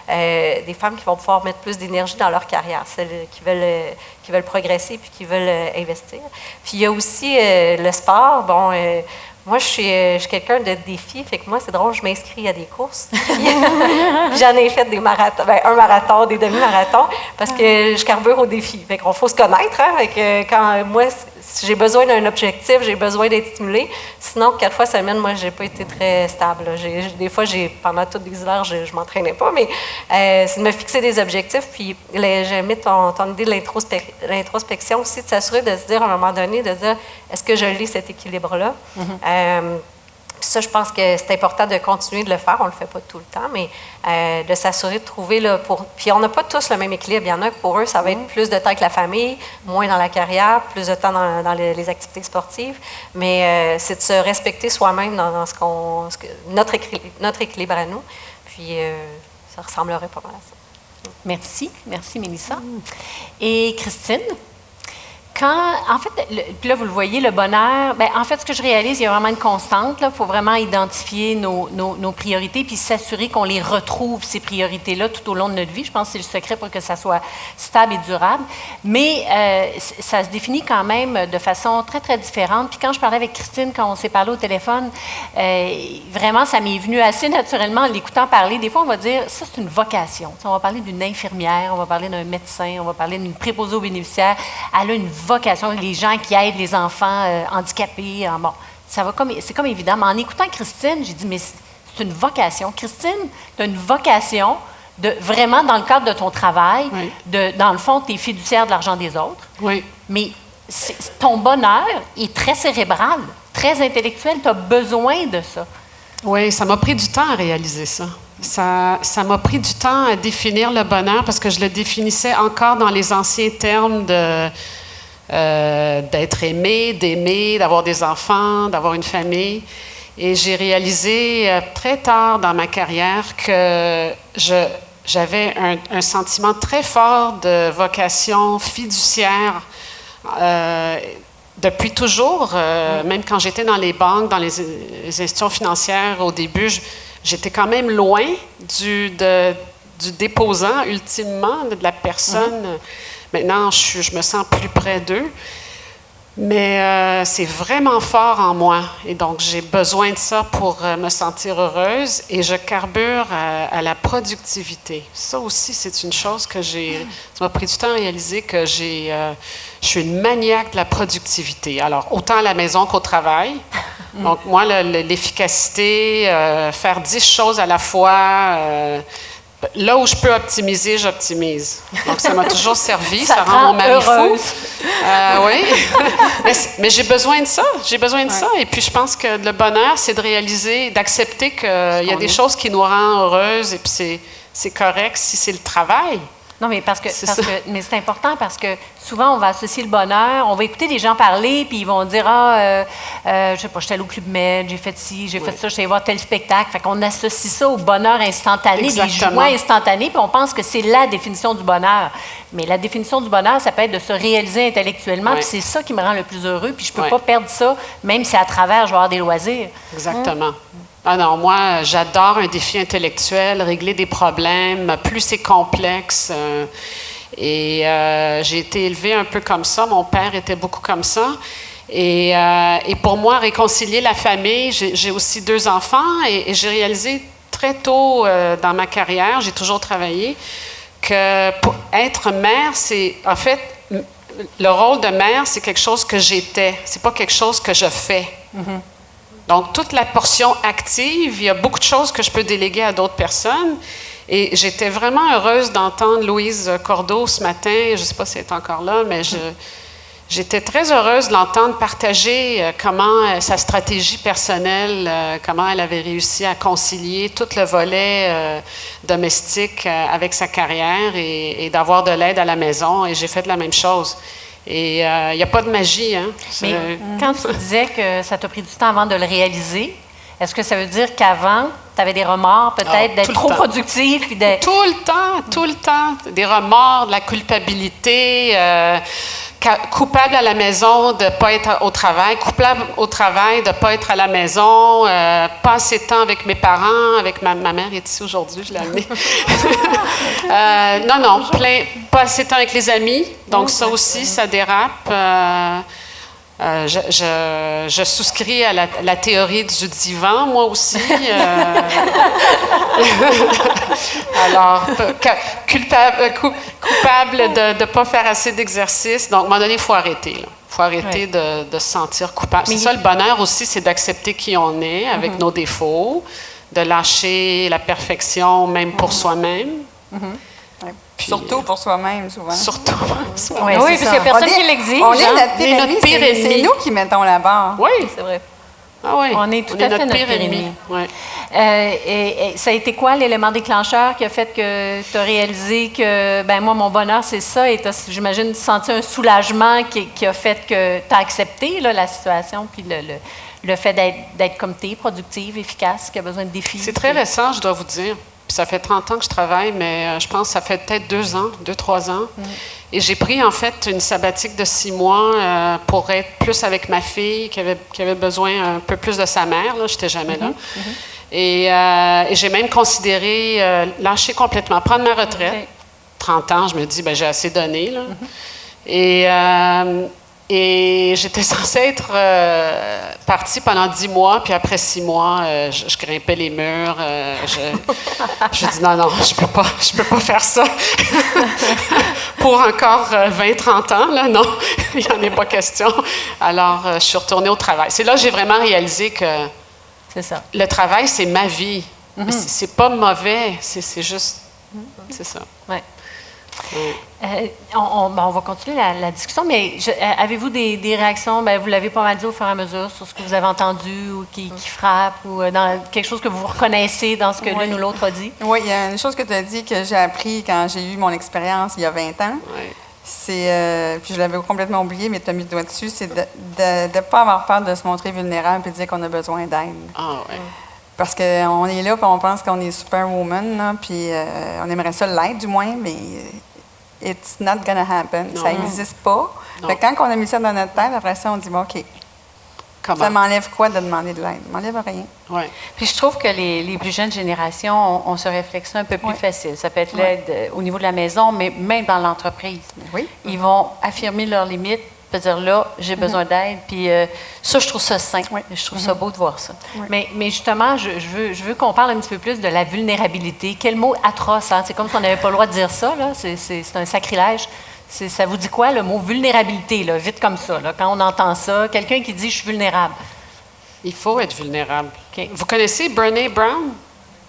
des femmes qui vont pouvoir mettre plus d'énergie dans leur carrière, celles qui veulent progresser puis qui veulent investir. Puis il y a aussi le sport. Bon, moi, je suis quelqu'un de défi, fait que moi, c'est drôle, je m'inscris à des courses. J'en ai fait des marathons, un marathon, des demi-marathons, parce que je carbure au défi. Fait qu'on faut se connaître, hein? Fait que quand moi, j'ai besoin d'un objectif, j'ai besoin d'être stimulée. Sinon, 4 fois semaine, moi, j'ai pas été très stable. Des fois, pendant tous les hivers, je m'entraînais pas, mais c'est de me fixer des objectifs. Puis, j'ai mis ton idée de l'introspection aussi, de s'assurer de se dire, à un moment donné, de se dire, est-ce que je lis cet équilibre-là? Ça, je pense que c'est important de continuer de le faire. On ne le fait pas tout le temps, mais de s'assurer de trouver... Puis on n'a pas tous le même équilibre. Il y en a que pour eux, ça va être plus de temps avec la famille, moins dans la carrière, plus de temps dans les activités sportives. Mais c'est de se respecter soi-même dans notre équilibre à nous. Puis ça ressemblerait pas mal à ça. Merci. Merci, Mélissa. Et Christine? En fait, puis là, vous le voyez, le bonheur, bien, en fait, ce que je réalise, il y a vraiment une constante. Il faut vraiment identifier nos priorités puis s'assurer qu'on les retrouve, ces priorités-là, tout au long de notre vie. Je pense que c'est le secret pour que ça soit stable et durable. Mais ça se définit quand même de façon très, très différente. Puis quand je parlais avec Christine, quand on s'est parlé au téléphone, vraiment, ça m'est venu assez naturellement en l'écoutant parler. Des fois, on va dire, ça, c'est une vocation. On va parler d'une infirmière, on va parler d'un médecin, on va parler d'une préposée aux bénéficiaires. Elle a une vocation, les gens qui aident les enfants handicapés. Bon, c'est comme évident. Mais en écoutant Christine, j'ai dit, mais c'est une vocation. Christine, tu as une vocation vraiment dans le cadre de ton travail, dans le fond, tu es fiduciaire de l'argent des autres. Oui. Mais ton bonheur est très cérébral, très intellectuel. Tu as besoin de ça. Oui, ça m'a pris du temps à réaliser ça. Ça m'a pris du temps à définir le bonheur parce que je le définissais encore dans les anciens termes d'être aimé, d'aimer, d'avoir des enfants, d'avoir une famille. Et j'ai réalisé très tard dans ma carrière que j'avais un sentiment très fort de vocation fiduciaire depuis toujours. Même quand j'étais dans les banques, dans les institutions financières, au début, j'étais quand même loin du déposant, ultimement, de la personne. Maintenant, je me sens plus près d'eux. Mais c'est vraiment fort en moi. Et donc, j'ai besoin de ça pour me sentir heureuse. Et je carbure à la productivité. Ça aussi, c'est une chose que j'ai... Ça m'a pris du temps à réaliser que je suis une maniaque de la productivité. Alors, autant à la maison qu'au travail. Donc, moi, l'efficacité, faire 10 choses à la fois... là où je peux optimiser, j'optimise. Donc, ça m'a toujours servi. Ça rend mon mari fou. Oui. mais j'ai besoin de ça. J'ai besoin de ça. Et puis, je pense que le bonheur, c'est de réaliser, d'accepter qu'il y a des choses qui nous rendent heureuses. Et puis, c'est correct si c'est le travail. Non, mais mais c'est important parce que souvent, on va associer le bonheur. On va écouter des gens parler, puis ils vont dire je sais pas, je suis allée au Club Med, j'ai fait ci, j'ai fait ça, je suis allée voir tel spectacle. Fait qu'on associe ça au bonheur instantané, Exactement. des joies instantanées, puis on pense que c'est la définition du bonheur. Mais la définition du bonheur, ça peut être de se réaliser intellectuellement, puis c'est ça qui me rend le plus heureux, puis je peux pas perdre ça, même si à travers, je vais avoir des loisirs. Exactement. Ah non, moi, j'adore un défi intellectuel, régler des problèmes, plus c'est complexe. J'ai été élevée un peu comme ça. Mon père était beaucoup comme ça. Et pour moi, réconcilier la famille, j'ai aussi 2 enfants et j'ai réalisé très tôt dans ma carrière, j'ai toujours travaillé, que pour être mère, c'est en fait, le rôle de mère, c'est quelque chose que j'étais. C'est pas quelque chose que je fais. Mm-hmm. Donc, toute la portion active, il y a beaucoup de choses que je peux déléguer à d'autres personnes. Et j'étais vraiment heureuse d'entendre Louise Cordeau ce matin. Je ne sais pas si elle est encore là, mais j'étais très heureuse de l'entendre partager comment sa stratégie personnelle, comment elle avait réussi à concilier tout le volet domestique avec sa carrière et d'avoir de l'aide à la maison. Et j'ai fait la même chose. Et il n'y a pas de magie. Hein? Mais quand tu disais que ça t'a pris du temps avant de le réaliser, est-ce que ça veut dire qu'avant, tu avais des remords peut-être d'être trop productif? Tout le temps. Des remords, de la culpabilité, coupable à la maison de ne pas être au travail, coupable au travail de ne pas être à la maison, pas assez de temps avec mes parents, avec ma mère est ici aujourd'hui, je l'ai amenée. Pas assez de temps avec les amis, donc ça aussi, ça dérape. Je souscris à la théorie du divan, moi aussi. Alors, coupable de ne pas faire assez d'exercice. Donc, à un moment donné, il faut arrêter. Il faut arrêter de se sentir coupable. C'est ça, le bonheur aussi, c'est d'accepter qui on est avec nos défauts, de lâcher la perfection, même pour soi-même. Puis, surtout pour soi-même, souvent. Surtout pour soi-même. Oui, parce qu'il n'y a personne qui l'exige. On est notre pire ennemi. C'est nous qui mettons la barre. Oui, c'est vrai. Ah oui. On est tout à fait notre pire ennemi. Oui. Et ça a été quoi l'élément déclencheur qui a fait que tu as réalisé que, moi, mon bonheur, c'est ça, et tu as, j'imagine, senti un soulagement qui a fait que tu as accepté la situation, puis le fait d'être comme tu es, productive, efficace, qui a besoin de défis? C'est très récent, je dois vous dire. Puis ça fait 30 ans que je travaille, mais je pense que ça fait peut-être 2-3 ans. Et j'ai pris, en fait, une sabbatique de 6 mois pour être plus avec ma fille, qui avait besoin un peu plus de sa mère. Je n'étais jamais là. Et j'ai même considéré lâcher complètement, prendre ma retraite. 30 ans, je me dis, j'ai assez donné. Là. Et j'étais censée être partie pendant 10 mois, puis après 6 mois, je grimpais les murs. Je dis non, je peux pas faire ça. Pour encore 20-30 ans, là, non, il n'y en est pas question. Alors, je suis retournée au travail. C'est là que j'ai vraiment réalisé que le travail, c'est ma vie. C'est pas mauvais, c'est juste... C'est ça. Ouais. On va continuer la discussion, mais avez-vous des réactions? Vous l'avez pas mal dit au fur et à mesure sur ce que vous avez entendu ou qui frappe ou dans quelque chose que vous reconnaissez dans ce que l'une ou l'autre a dit? Oui, il y a une chose que tu as dit que j'ai appris quand j'ai eu mon expérience il y a 20 ans. Oui. C'est, puis je l'avais complètement oublié, mais tu as mis le doigt dessus, c'est de ne pas avoir peur de se montrer vulnérable et de dire qu'on a besoin d'aide. Ah oui. Parce qu'on est là, puis on pense qu'on est superwoman, là, puis on aimerait ça l'être du moins, mais it's not gonna happen. Non. Ça n'existe pas. Fait que quand on a mis ça dans notre tête, après ça, on dit, bon, OK, comment? Ça m'enlève quoi de demander de l'aide? Ça m'enlève rien. Ouais. Puis je trouve que les plus jeunes générations ont ce réflexe-là un peu plus facile. Ça peut être l'aide au niveau de la maison, mais même dans l'entreprise. Oui. Ils vont affirmer leurs limites peut dire là, j'ai besoin d'aide. Puis ça, je trouve ça sain. Je trouve ça beau de voir ça. Mais justement, je veux qu'on parle un petit peu plus de la vulnérabilité. Quel mot atroce, hein? C'est comme si on n'avait pas le droit de dire ça, là. C'est un sacrilège. Ça vous dit quoi, le mot vulnérabilité, là, vite comme ça, là, quand on entend ça? Quelqu'un qui dit « je suis vulnérable ». Il faut être vulnérable. Okay. Vous connaissez Brené Brown?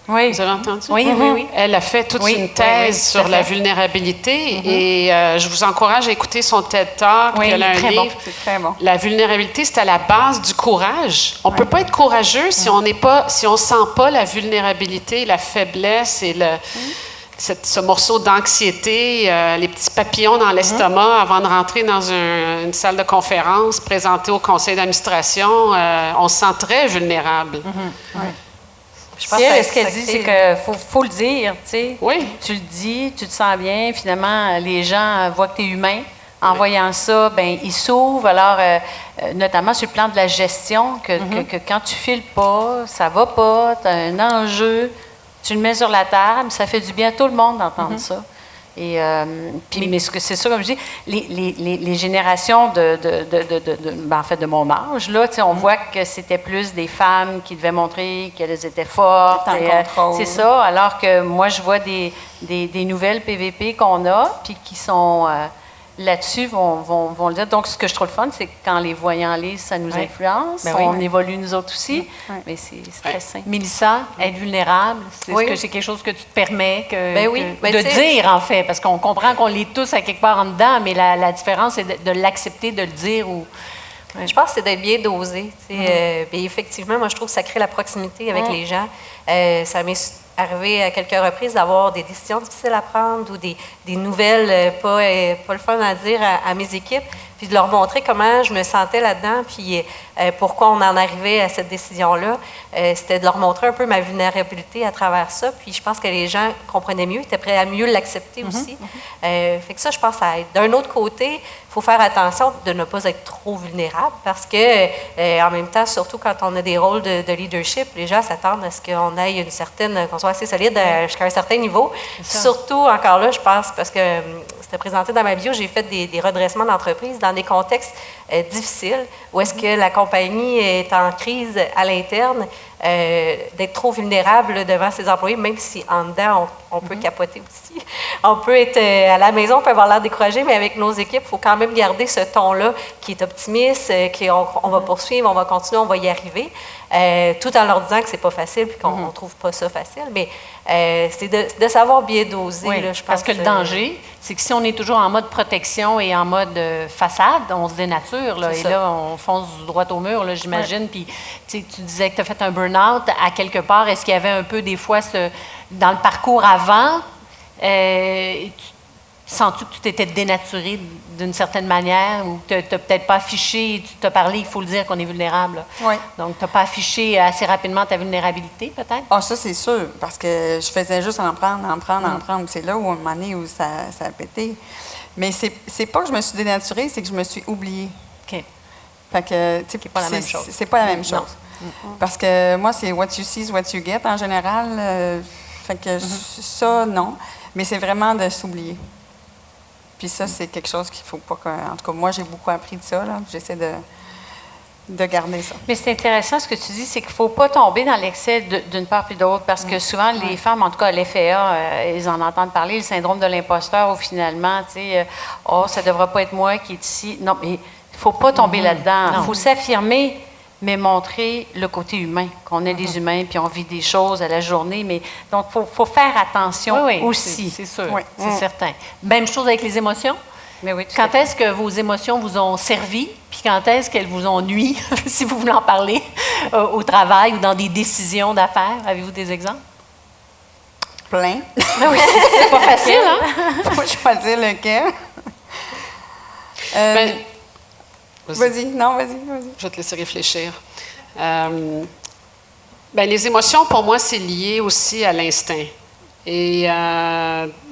Oui. Vous avez entendu? Oui. Elle a fait toute une thèse sur la vulnérabilité et je vous encourage à écouter son TED Talk. Elle a un livre. C'est très bon. La vulnérabilité, c'est à la base du courage. On ne peut pas être courageux si on ne sent pas la vulnérabilité, la faiblesse et ce morceau d'anxiété, les petits papillons dans l'estomac avant de rentrer dans une salle de conférence, présenter au conseil d'administration. On se sent très vulnérable. Je pense que ce qu'elle dit, c'est qu'il faut le dire, tu sais. Oui. Tu le dis, tu te sens bien. Finalement, les gens voient que tu es humain. En voyant ça, ben ils s'ouvrent. Alors, notamment sur le plan de la gestion, que quand tu files pas, ça va pas, tu as un enjeu, tu le mets sur la table, ça fait du bien à tout le monde d'entendre ça. Et mais c'est ça, comme je dis, les générations de mon âge, là, on voit que c'était plus des femmes qui devaient montrer qu'elles étaient fortes. C'est ça, alors que moi, je vois des nouvelles PVP qu'on a, puis qui sont là-dessus, vont le dire. Donc, ce que je trouve le fun, c'est que quand les voyants lisent, ça nous influence. On évolue nous autres aussi, mais c'est très sain. Mélissa, être vulnérable, c'est quelque chose que tu te permets de dire, en fait, parce qu'on comprend qu'on l'est tous à quelque part en dedans, mais la différence, c'est de l'accepter, de le dire. Je pense que c'est d'être bien dosé. Puis effectivement, moi, je trouve que ça crée la proximité avec les gens. Ça m'est arrivé à quelques reprises d'avoir des décisions difficiles à prendre ou des nouvelles pas le fun à dire à mes équipes, puis de leur montrer comment je me sentais là-dedans, puis pourquoi on en arrivait à cette décision-là. C'était de leur montrer un peu ma vulnérabilité à travers ça, puis je pense que les gens comprenaient mieux, étaient prêts à mieux l'accepter aussi. Fait que ça, je pense, ça aide. D'un autre côté, il faut faire attention de ne pas être trop vulnérable parce que, en même temps, surtout quand on a des rôles de leadership, les gens s'attendent à ce qu'on ait qu'on soit assez solide jusqu'à un certain niveau. Surtout, encore là, je pense, parce que c'était présenté dans ma bio, j'ai fait des redressements d'entreprise dans des contextes difficiles où est-ce que la compagnie est en crise à l'interne, d'être trop vulnérable devant ses employés, même si en dedans, on peut capoter aussi. On peut être à la maison, on peut avoir l'air découragé, mais avec nos équipes, il faut quand même garder ce ton-là qui est optimiste, qu'on va poursuivre, on va continuer, on va y arriver, tout en leur disant que c'est pas facile et qu'on ne trouve pas ça facile. Mais c'est de savoir bien doser, là, je pense. Parce que le danger, c'est que si on est toujours en mode protection et en mode façade, on se dénature, là, et là, on fonce droit au mur, là, j'imagine. Puis tu disais que tu as fait un burn-out. À quelque part, est-ce qu'il y avait un peu, des fois, dans le parcours avant, sens-tu que tu t'étais dénaturé d'une certaine manière ou tu n'as peut-être pas affiché, tu t'as parlé, il faut le dire qu'on est vulnérable. Oui. Donc, tu n'as pas affiché assez rapidement ta vulnérabilité, peut-être? Ah, ça, c'est sûr, parce que je faisais juste en prendre. C'est là où, à un moment donné, où ça a pété. Mais c'est pas que je me suis dénaturée, c'est que je me suis oubliée. OK. Fait que, c'est pas la même chose. C'est pas la même chose. Parce que moi, c'est what you see is what you get en général. Fait que ça, non. Mais c'est vraiment de s'oublier. Puis ça, c'est quelque chose qu'il ne faut pas que... En tout cas, moi, j'ai beaucoup appris de ça. J'essaie de garder ça. Mais c'est intéressant ce que tu dis, c'est qu'il ne faut pas tomber dans l'excès d'une part puis d'autre, parce que souvent, les femmes, en tout cas, l'FAA, ils en entendent parler, le syndrome de l'imposteur, où finalement, tu sais, ça ne devrait pas être moi qui est ici. Non, mais il ne faut pas tomber là-dedans. Il faut s'affirmer, mais montrer le côté humain, qu'on est des humains, puis on vit des choses à la journée. Mais donc, il faut faire attention aussi. C'est sûr, oui. C'est certain. Même chose avec les émotions. Mais oui, quand est-ce que vos émotions vous ont servi, puis quand est-ce qu'elles vous ont nui, si vous voulez en parler, au travail ou dans des décisions d'affaires? Avez-vous des exemples? Plein. Oui, c'est pas facile, hein? Faut choisir lequel. Vas-y. Je vais te laisser réfléchir. Les émotions, pour moi, c'est lié aussi à l'instinct. Et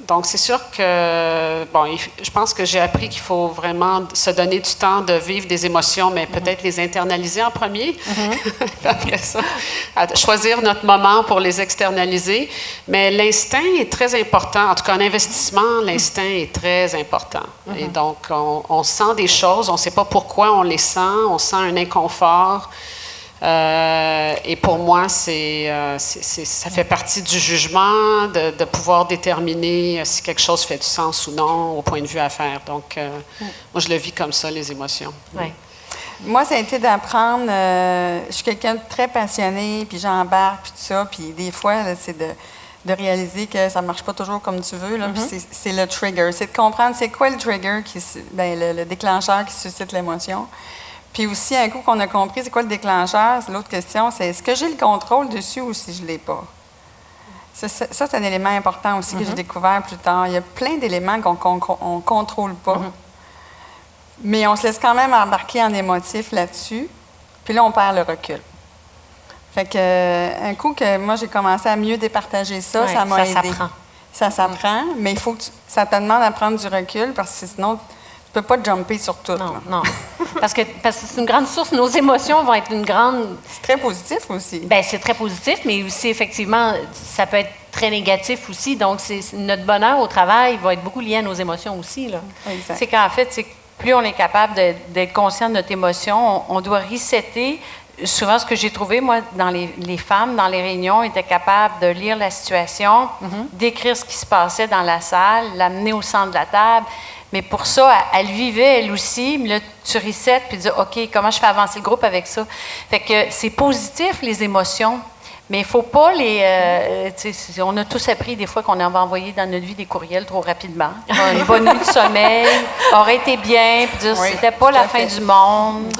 donc, c'est sûr que, je pense que j'ai appris qu'il faut vraiment se donner du temps de vivre des émotions, mais peut-être les internaliser en premier. Après ça, choisir notre moment pour les externaliser. Mais l'instinct est très important. En tout cas, en investissement, l'instinct est très important. Et donc, on sent des choses, on ne sait pas pourquoi on les sent, on sent un inconfort. Et pour moi, ça fait partie du jugement de pouvoir déterminer si quelque chose fait du sens ou non au point de vue affaires. Donc, moi, je le vis comme ça, les émotions. Oui. Moi, ça a été d'apprendre. Je suis quelqu'un de très passionné, puis j'embarque, puis tout ça. Puis des fois, là, c'est de réaliser que ça ne marche pas toujours comme tu veux. Là, puis c'est le trigger. C'est de comprendre c'est quoi le trigger, le déclencheur qui suscite l'émotion. Puis aussi, un coup qu'on a compris c'est quoi le déclencheur, c'est l'autre question, c'est est-ce que j'ai le contrôle dessus ou si je ne l'ai pas? Ça, c'est un élément important aussi que j'ai découvert plus tard. Il y a plein d'éléments qu'on ne contrôle pas, mais on se laisse quand même embarquer en émotif là-dessus, puis là, on perd le recul. Fait que, un coup que moi, j'ai commencé à mieux départager ça, ça m'a aidé. Ça s'apprend, mais il faut que ça te demande à prendre du recul parce que sinon, tu ne peux pas jumper sur tout. Non. Parce que c'est une grande source. Nos émotions vont être une grande... C'est très positif aussi. Bien, c'est très positif, mais aussi, effectivement, ça peut être très négatif aussi. Donc, notre bonheur au travail va être beaucoup lié à nos émotions aussi, là. Exact. C'est qu'en fait, plus on est capable d'être conscient de notre émotion, on doit resetter. Souvent, ce que j'ai trouvé, moi, dans les femmes, dans les réunions, étaient capables de lire la situation, d'écrire ce qui se passait dans la salle, l'amener au centre de la table. Mais pour ça, elle vivait, elle aussi. Mais là, tu resets puis tu dis, OK, comment je fais avancer le groupe avec ça? Fait que c'est positif, les émotions. Mais il ne faut pas on a tous appris des fois qu'on avait envoyé dans notre vie des courriels trop rapidement. Une bonne nuit de sommeil, aurait été bien, puis dire c'était pas la fin du monde.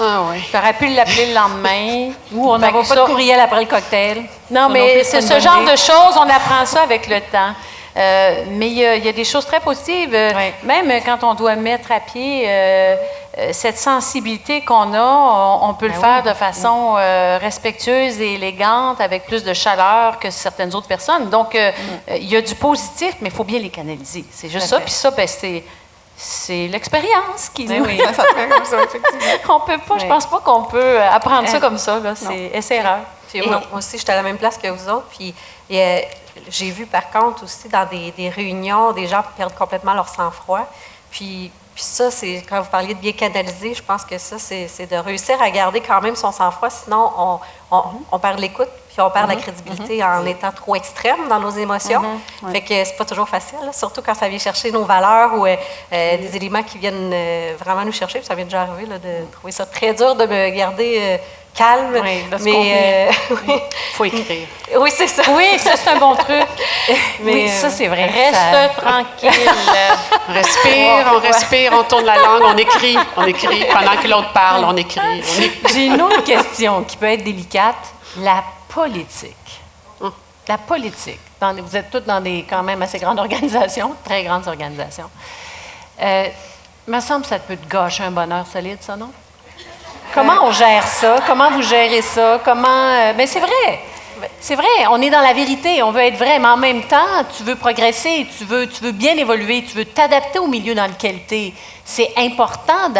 J'aurais pu l'appeler le lendemain. Ou on n'envoie pas de courriel après le cocktail. Non, mais c'est ce genre de choses, on apprend ça avec le temps. Mais il y a des choses très positives. Même quand on doit mettre à pied cette sensibilité qu'on a, on peut le faire de façon respectueuse et élégante, avec plus de chaleur que certaines autres personnes. Donc, il y a du positif, mais il faut bien les canaliser. C'est juste ça. Puis ça, c'est l'expérience qui nous... Ça fait comme ça, effectivement. On peut pas, je pense pas qu'on peut apprendre ça comme ça. Là. C'est essai-erreur. Moi aussi, j'étais à la même place que vous autres. Puis j'ai vu, par contre, aussi dans des réunions, des gens perdent complètement leur sang-froid. Puis ça, c'est quand vous parliez de bien canaliser, je pense que ça, c'est de réussir à garder quand même son sang-froid. Sinon, on perd l'écoute, puis on perd la crédibilité en étant trop extrême dans nos émotions. Fait que c'est pas toujours facile, là, surtout quand ça vient chercher nos valeurs ou des éléments qui viennent vraiment nous chercher. Puis ça vient déjà arriver là, de trouver ça très dur de me garder calme. Mais il faut écrire. Oui, c'est ça. Oui, ça, c'est un bon truc. Mais ça, c'est vrai. Reste tranquille. On respire, on tourne la langue, on écrit. Pendant que l'autre parle, on écrit. J'ai une autre question qui peut être délicate. La politique. La politique. Vous êtes toutes dans des quand même assez grandes organisations, très grandes organisations. Il me semble que ça peut te gâcher un bonheur solide, ça, non? Comment on gère ça? Comment vous gérez ça? Mais c'est vrai. C'est vrai, on est dans la vérité, on veut être vrai, mais en même temps, tu veux progresser, tu veux bien évoluer, tu veux t'adapter au milieu dans lequel tu es. C'est important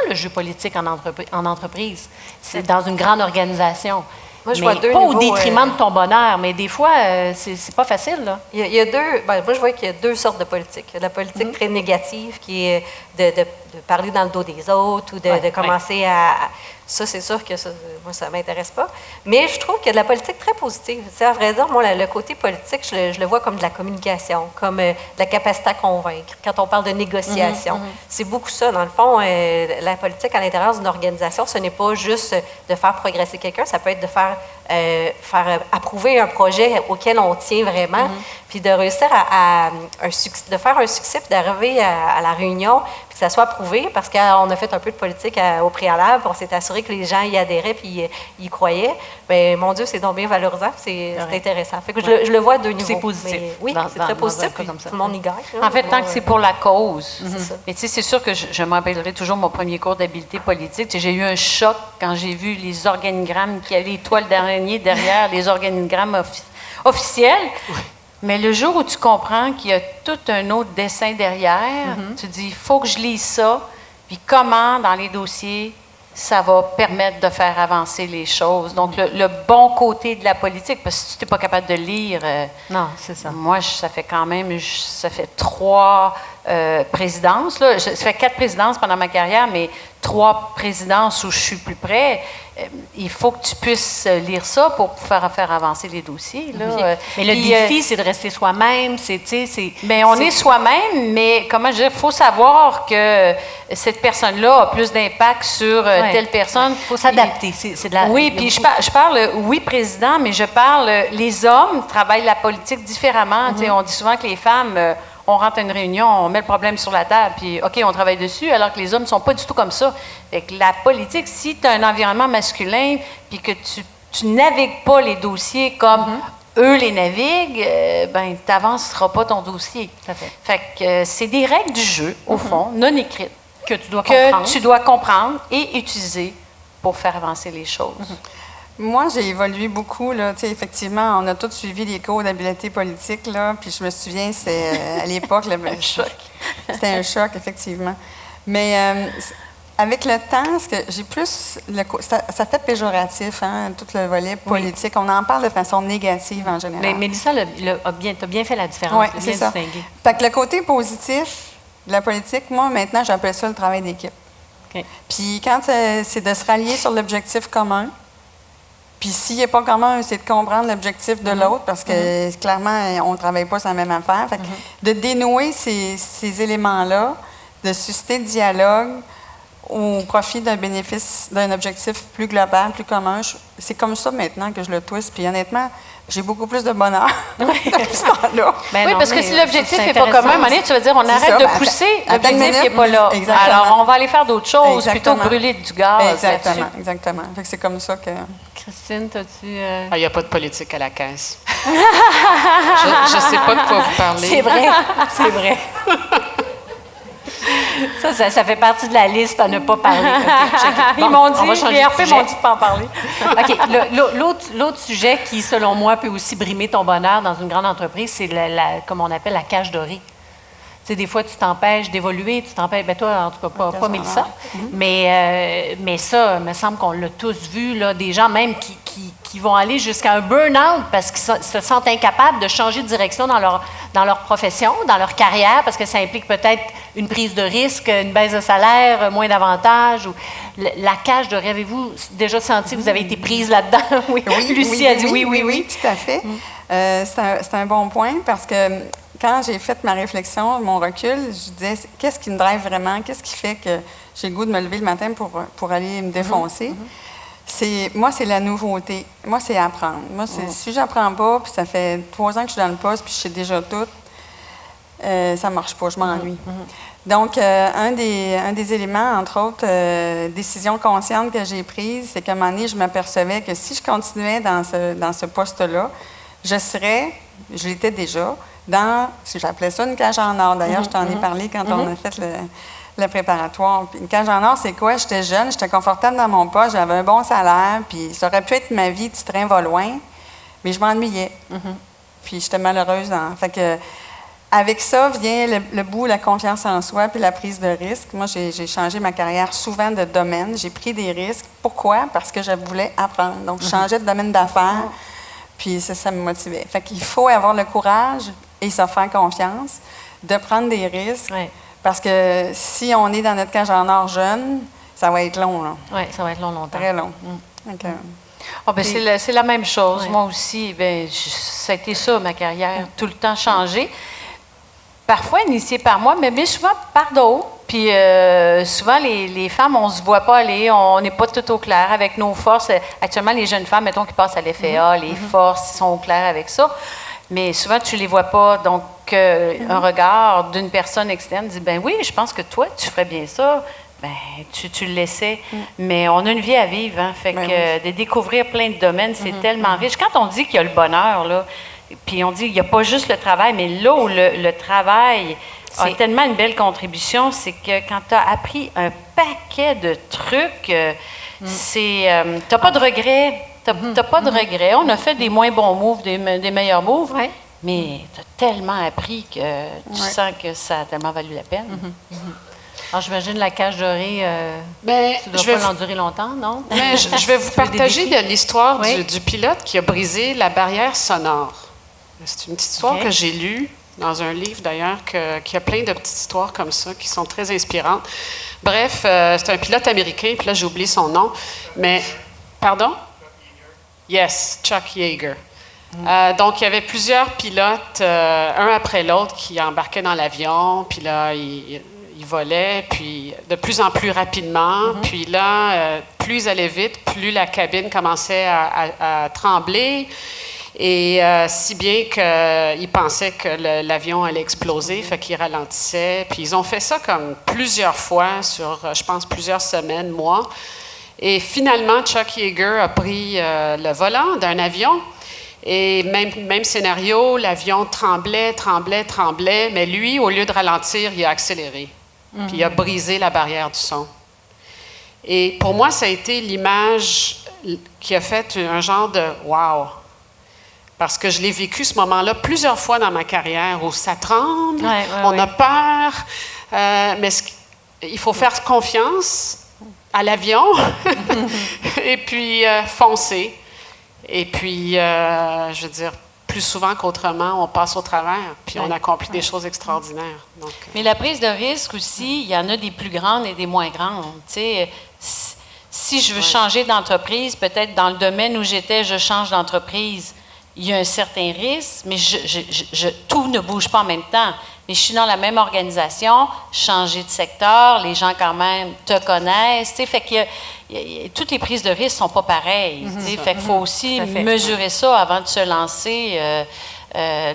le jeu politique en entreprise. C'est dans une grande organisation. Moi, je mais vois deux pas niveaux, au détriment de ton bonheur, mais des fois, c'est pas facile, là. Il y a deux... moi, je vois qu'il y a deux sortes de politique. Il y a la politique très négative, qui est de parler dans le dos des autres ou de commencer à... Ça, c'est sûr que moi, ça ne m'intéresse pas. Mais je trouve qu'il y a de la politique très positive. Tu sais, à vrai dire, moi, le côté politique, je le vois comme de la communication, comme de la capacité à convaincre. Quand on parle de négociation, c'est beaucoup ça. Dans le fond, la politique à l'intérieur d'une organisation, ce n'est pas juste de faire progresser quelqu'un, ça peut être de faire approuver un projet auquel on tient vraiment, puis de réussir de faire un succès, puis d'arriver à la réunion, puis que ça soit approuvé, parce qu'on a fait un peu de politique au préalable, on s'est assuré que les gens y adhéraient, puis y croyaient. Bien, mon Dieu, c'est donc bien valorisant, c'est intéressant. Fait que je le vois à deux niveaux. C'est positif. Mais, oui, c'est très positif, puis tout le monde y gagne. En fait, tant que c'est pour la cause. Mais tu sais, c'est sûr que je me rappellerai toujours mon premier cours d'habileté politique. Tu sais, j'ai eu un choc quand j'ai vu les organigrammes, qu'il y avait l'étoile d'araignée derrière les organigrammes officiels. Mais le jour où tu comprends qu'il y a tout un autre dessin derrière, tu dis, il faut que je lise ça, puis comment, dans les dossiers, ça va permettre de faire avancer les choses. Donc, le bon côté de la politique, parce que si tu n'es pas capable de lire... non, c'est ça. Moi, ça fait 3 présidences. Là. Ça fait 4 présidences pendant ma carrière, mais 3 présidences où je suis plus près. Il faut que tu puisses lire ça pour faire avancer les dossiers. Là. Mais le défi, c'est de rester soi-même. Bien, on est soi-même, mais comment dire, il faut savoir que cette personne-là a plus d'impact sur telle personne. Il faut s'adapter. Oui, puis je parle, oui, président, mais je parle, les hommes travaillent la politique différemment. On dit souvent que les femmes... on rentre à une réunion, on met le problème sur la table, puis OK, on travaille dessus, alors que les hommes ne sont pas du tout comme ça. Fait que la politique, si tu as un environnement masculin, puis que tu navigues pas les dossiers comme eux les naviguent, ben tu n'avanceras pas ton dossier. Tout à fait. Fait que c'est des règles du jeu, au fond, non écrites, que tu dois comprendre et utiliser pour faire avancer les choses. Moi, j'ai évolué beaucoup. Là. Effectivement, on a tous suivi les cours d'habileté politique. Là, puis je me souviens, c'est à l'époque... C'était un choc, effectivement. Mais avec le temps, j'ai plus... ça fait péjoratif, hein, tout le volet politique. On en parle de façon négative, en général. Mais Mélissa, t'as bien fait la différence. Oui, c'est ça. Fait que le côté positif de la politique, moi, maintenant, j'appelle ça le travail d'équipe. Okay. Puis quand c'est de se rallier sur l'objectif commun, puis s'il n'est pas commun, c'est de comprendre l'objectif de l'autre, parce que clairement, on ne travaille pas sur la même affaire. Fait que de dénouer ces éléments-là, de susciter le dialogue au profit d'un bénéfice, d'un objectif plus global, plus commun, c'est comme ça maintenant que je le twist. Puis honnêtement, j'ai beaucoup plus de bonheur depuis ce temps-là. Oui, parce que si l'objectif n'est pas commun, à un moment donné, tu vas dire, on arrête de pousser, l'objectif n'est pas là. Exactement. Alors, on va aller faire d'autres choses plutôt que brûler du gaz. Exactement. Fait que c'est comme ça que... Christine, t'as-tu... Il n'y a pas de politique à la caisse. Je ne sais pas de quoi vous parlez. C'est vrai. Ça fait partie de la liste à ne pas parler. Okay, ils m'ont dit, les RP m'ont dit de pas en parler. OK. L'autre sujet qui, selon moi, peut aussi brimer ton bonheur dans une grande entreprise, c'est comme on appelle la cage dorée. Tu sais, des fois, tu t'empêches d'évoluer, tu t'empêches... Bien, toi, en tout cas, pas Mélissa. Mais ça, il me semble qu'on l'a tous vu, là, des gens même qui vont aller jusqu'à un burn-out parce qu'ils se sentent incapables de changer de direction dans leur profession, dans leur carrière, parce que ça implique peut-être une prise de risque, une baisse de salaire, moins d'avantages. La cage dorée, avez-vous déjà senti que vous avez été prise là-dedans? Oui. Lucie a dit oui. Tout à fait. C'est un bon point parce que quand j'ai fait ma réflexion, mon recul, je disais, qu'est-ce qui me drive vraiment? Qu'est-ce qui fait que j'ai le goût de me lever le matin pour aller me défoncer? Moi, c'est la nouveauté. Moi, c'est apprendre. Moi, si j'apprends pas, puis ça fait 3 ans que je suis dans le poste, puis je sais déjà tout, ça marche pas, je m'ennuie. Donc, un des éléments, entre autres, décisions conscientes que j'ai prises, c'est qu'à un moment donné, je m'apercevais que si je continuais dans ce poste-là, je l'étais déjà, j'appelais ça une cage en or. D'ailleurs, je t'en ai parlé quand on a fait le préparatoire. Puis une cage en or, c'est quoi? J'étais jeune, j'étais confortable dans mon poste, j'avais un bon salaire, puis ça aurait pu être ma vie, tu train va loin, mais je m'ennuyais. Puis j'étais malheureuse. Fait que, avec ça vient le bout, la confiance en soi, puis la prise de risque. Moi, j'ai changé ma carrière souvent de domaine. J'ai pris des risques. Pourquoi? Parce que je voulais apprendre. Donc, je changeais de domaine d'affaires, puis ça me motivait. Fait qu'il faut avoir le courage et se faire confiance de prendre des risques. Oui. Parce que si on est dans notre cage en or jeune, ça va être long. Oui, ça va être longtemps. Très long. C'est la même chose. Moi aussi, ça a été ça, ma carrière. Tout le temps changé. Parfois initié par moi, mais bien souvent par d'autres. Puis souvent, les femmes, on ne se voit pas aller, on n'est pas tout au clair avec nos forces. Actuellement, les jeunes femmes, mettons, qui passent à l'FAA, les forces, ils sont au clair avec ça. Mais souvent, tu ne les vois pas. Donc, un regard d'une personne externe dit, ben oui, je pense que toi, tu ferais bien ça. Ben, tu le laissais. Mais on a une vie à vivre. Hein, fait que de découvrir plein de domaines, c'est tellement riche. Quand on dit qu'il y a le bonheur, là, puis on dit qu'il n'y a pas juste le travail, mais là où le travail a tellement une belle contribution, c'est que quand tu as appris un paquet de trucs, tu n'as pas de regrets. T'as pas de regrets. On a fait des moins bons moves, des meilleurs moves. mais tu as tellement appris que tu sens que ça a tellement valu la peine. Alors, j'imagine la cage dorée, tu ne dois pas l'endurer longtemps, non? Ben, je vais vous partager l'histoire du pilote qui a brisé la barrière sonore. C'est une petite histoire que j'ai lue dans un livre, d'ailleurs, qui a plein de petites histoires comme ça qui sont très inspirantes. Bref, c'est un pilote américain, puis là, j'ai oublié son nom. Mais, pardon? Yes, Chuck Yeager. Donc, il y avait plusieurs pilotes, un après l'autre, qui embarquaient dans l'avion, puis là, ils volaient, puis de plus en plus rapidement. Puis là, plus ils allaient vite, plus la cabine commençait à trembler. Et si bien qu'ils pensaient que l'avion allait exploser, fait qu'ils ralentissaient. Puis ils ont fait ça comme plusieurs fois sur, je pense, plusieurs semaines, mois. Et finalement, Chuck Yeager a pris le volant d'un avion. Et même scénario, l'avion tremblait, mais lui, au lieu de ralentir, il a accéléré. Puis il a brisé la barrière du son. Et pour moi, ça a été l'image qui a fait un genre de « wow ». Parce que je l'ai vécu ce moment-là plusieurs fois dans ma carrière où ça tremble, on a peur, mais il faut faire confiance à l'avion et puis foncer. Et puis, je veux dire, plus souvent qu'autrement, on passe au travers, puis on accomplit des choses extraordinaires. Donc, mais la prise de risque aussi, il y en a des plus grandes et des moins grandes. Tu sais, si je veux changer d'entreprise, peut-être dans le domaine où j'étais, je change d'entreprise. Il y a un certain risque, mais tout ne bouge pas en même temps. Mais je suis dans la même organisation, changer de secteur, les gens quand même te connaissent. Fait que toutes les prises de risque ne sont pas pareilles. Fait qu'il faut aussi mesurer ça avant de se lancer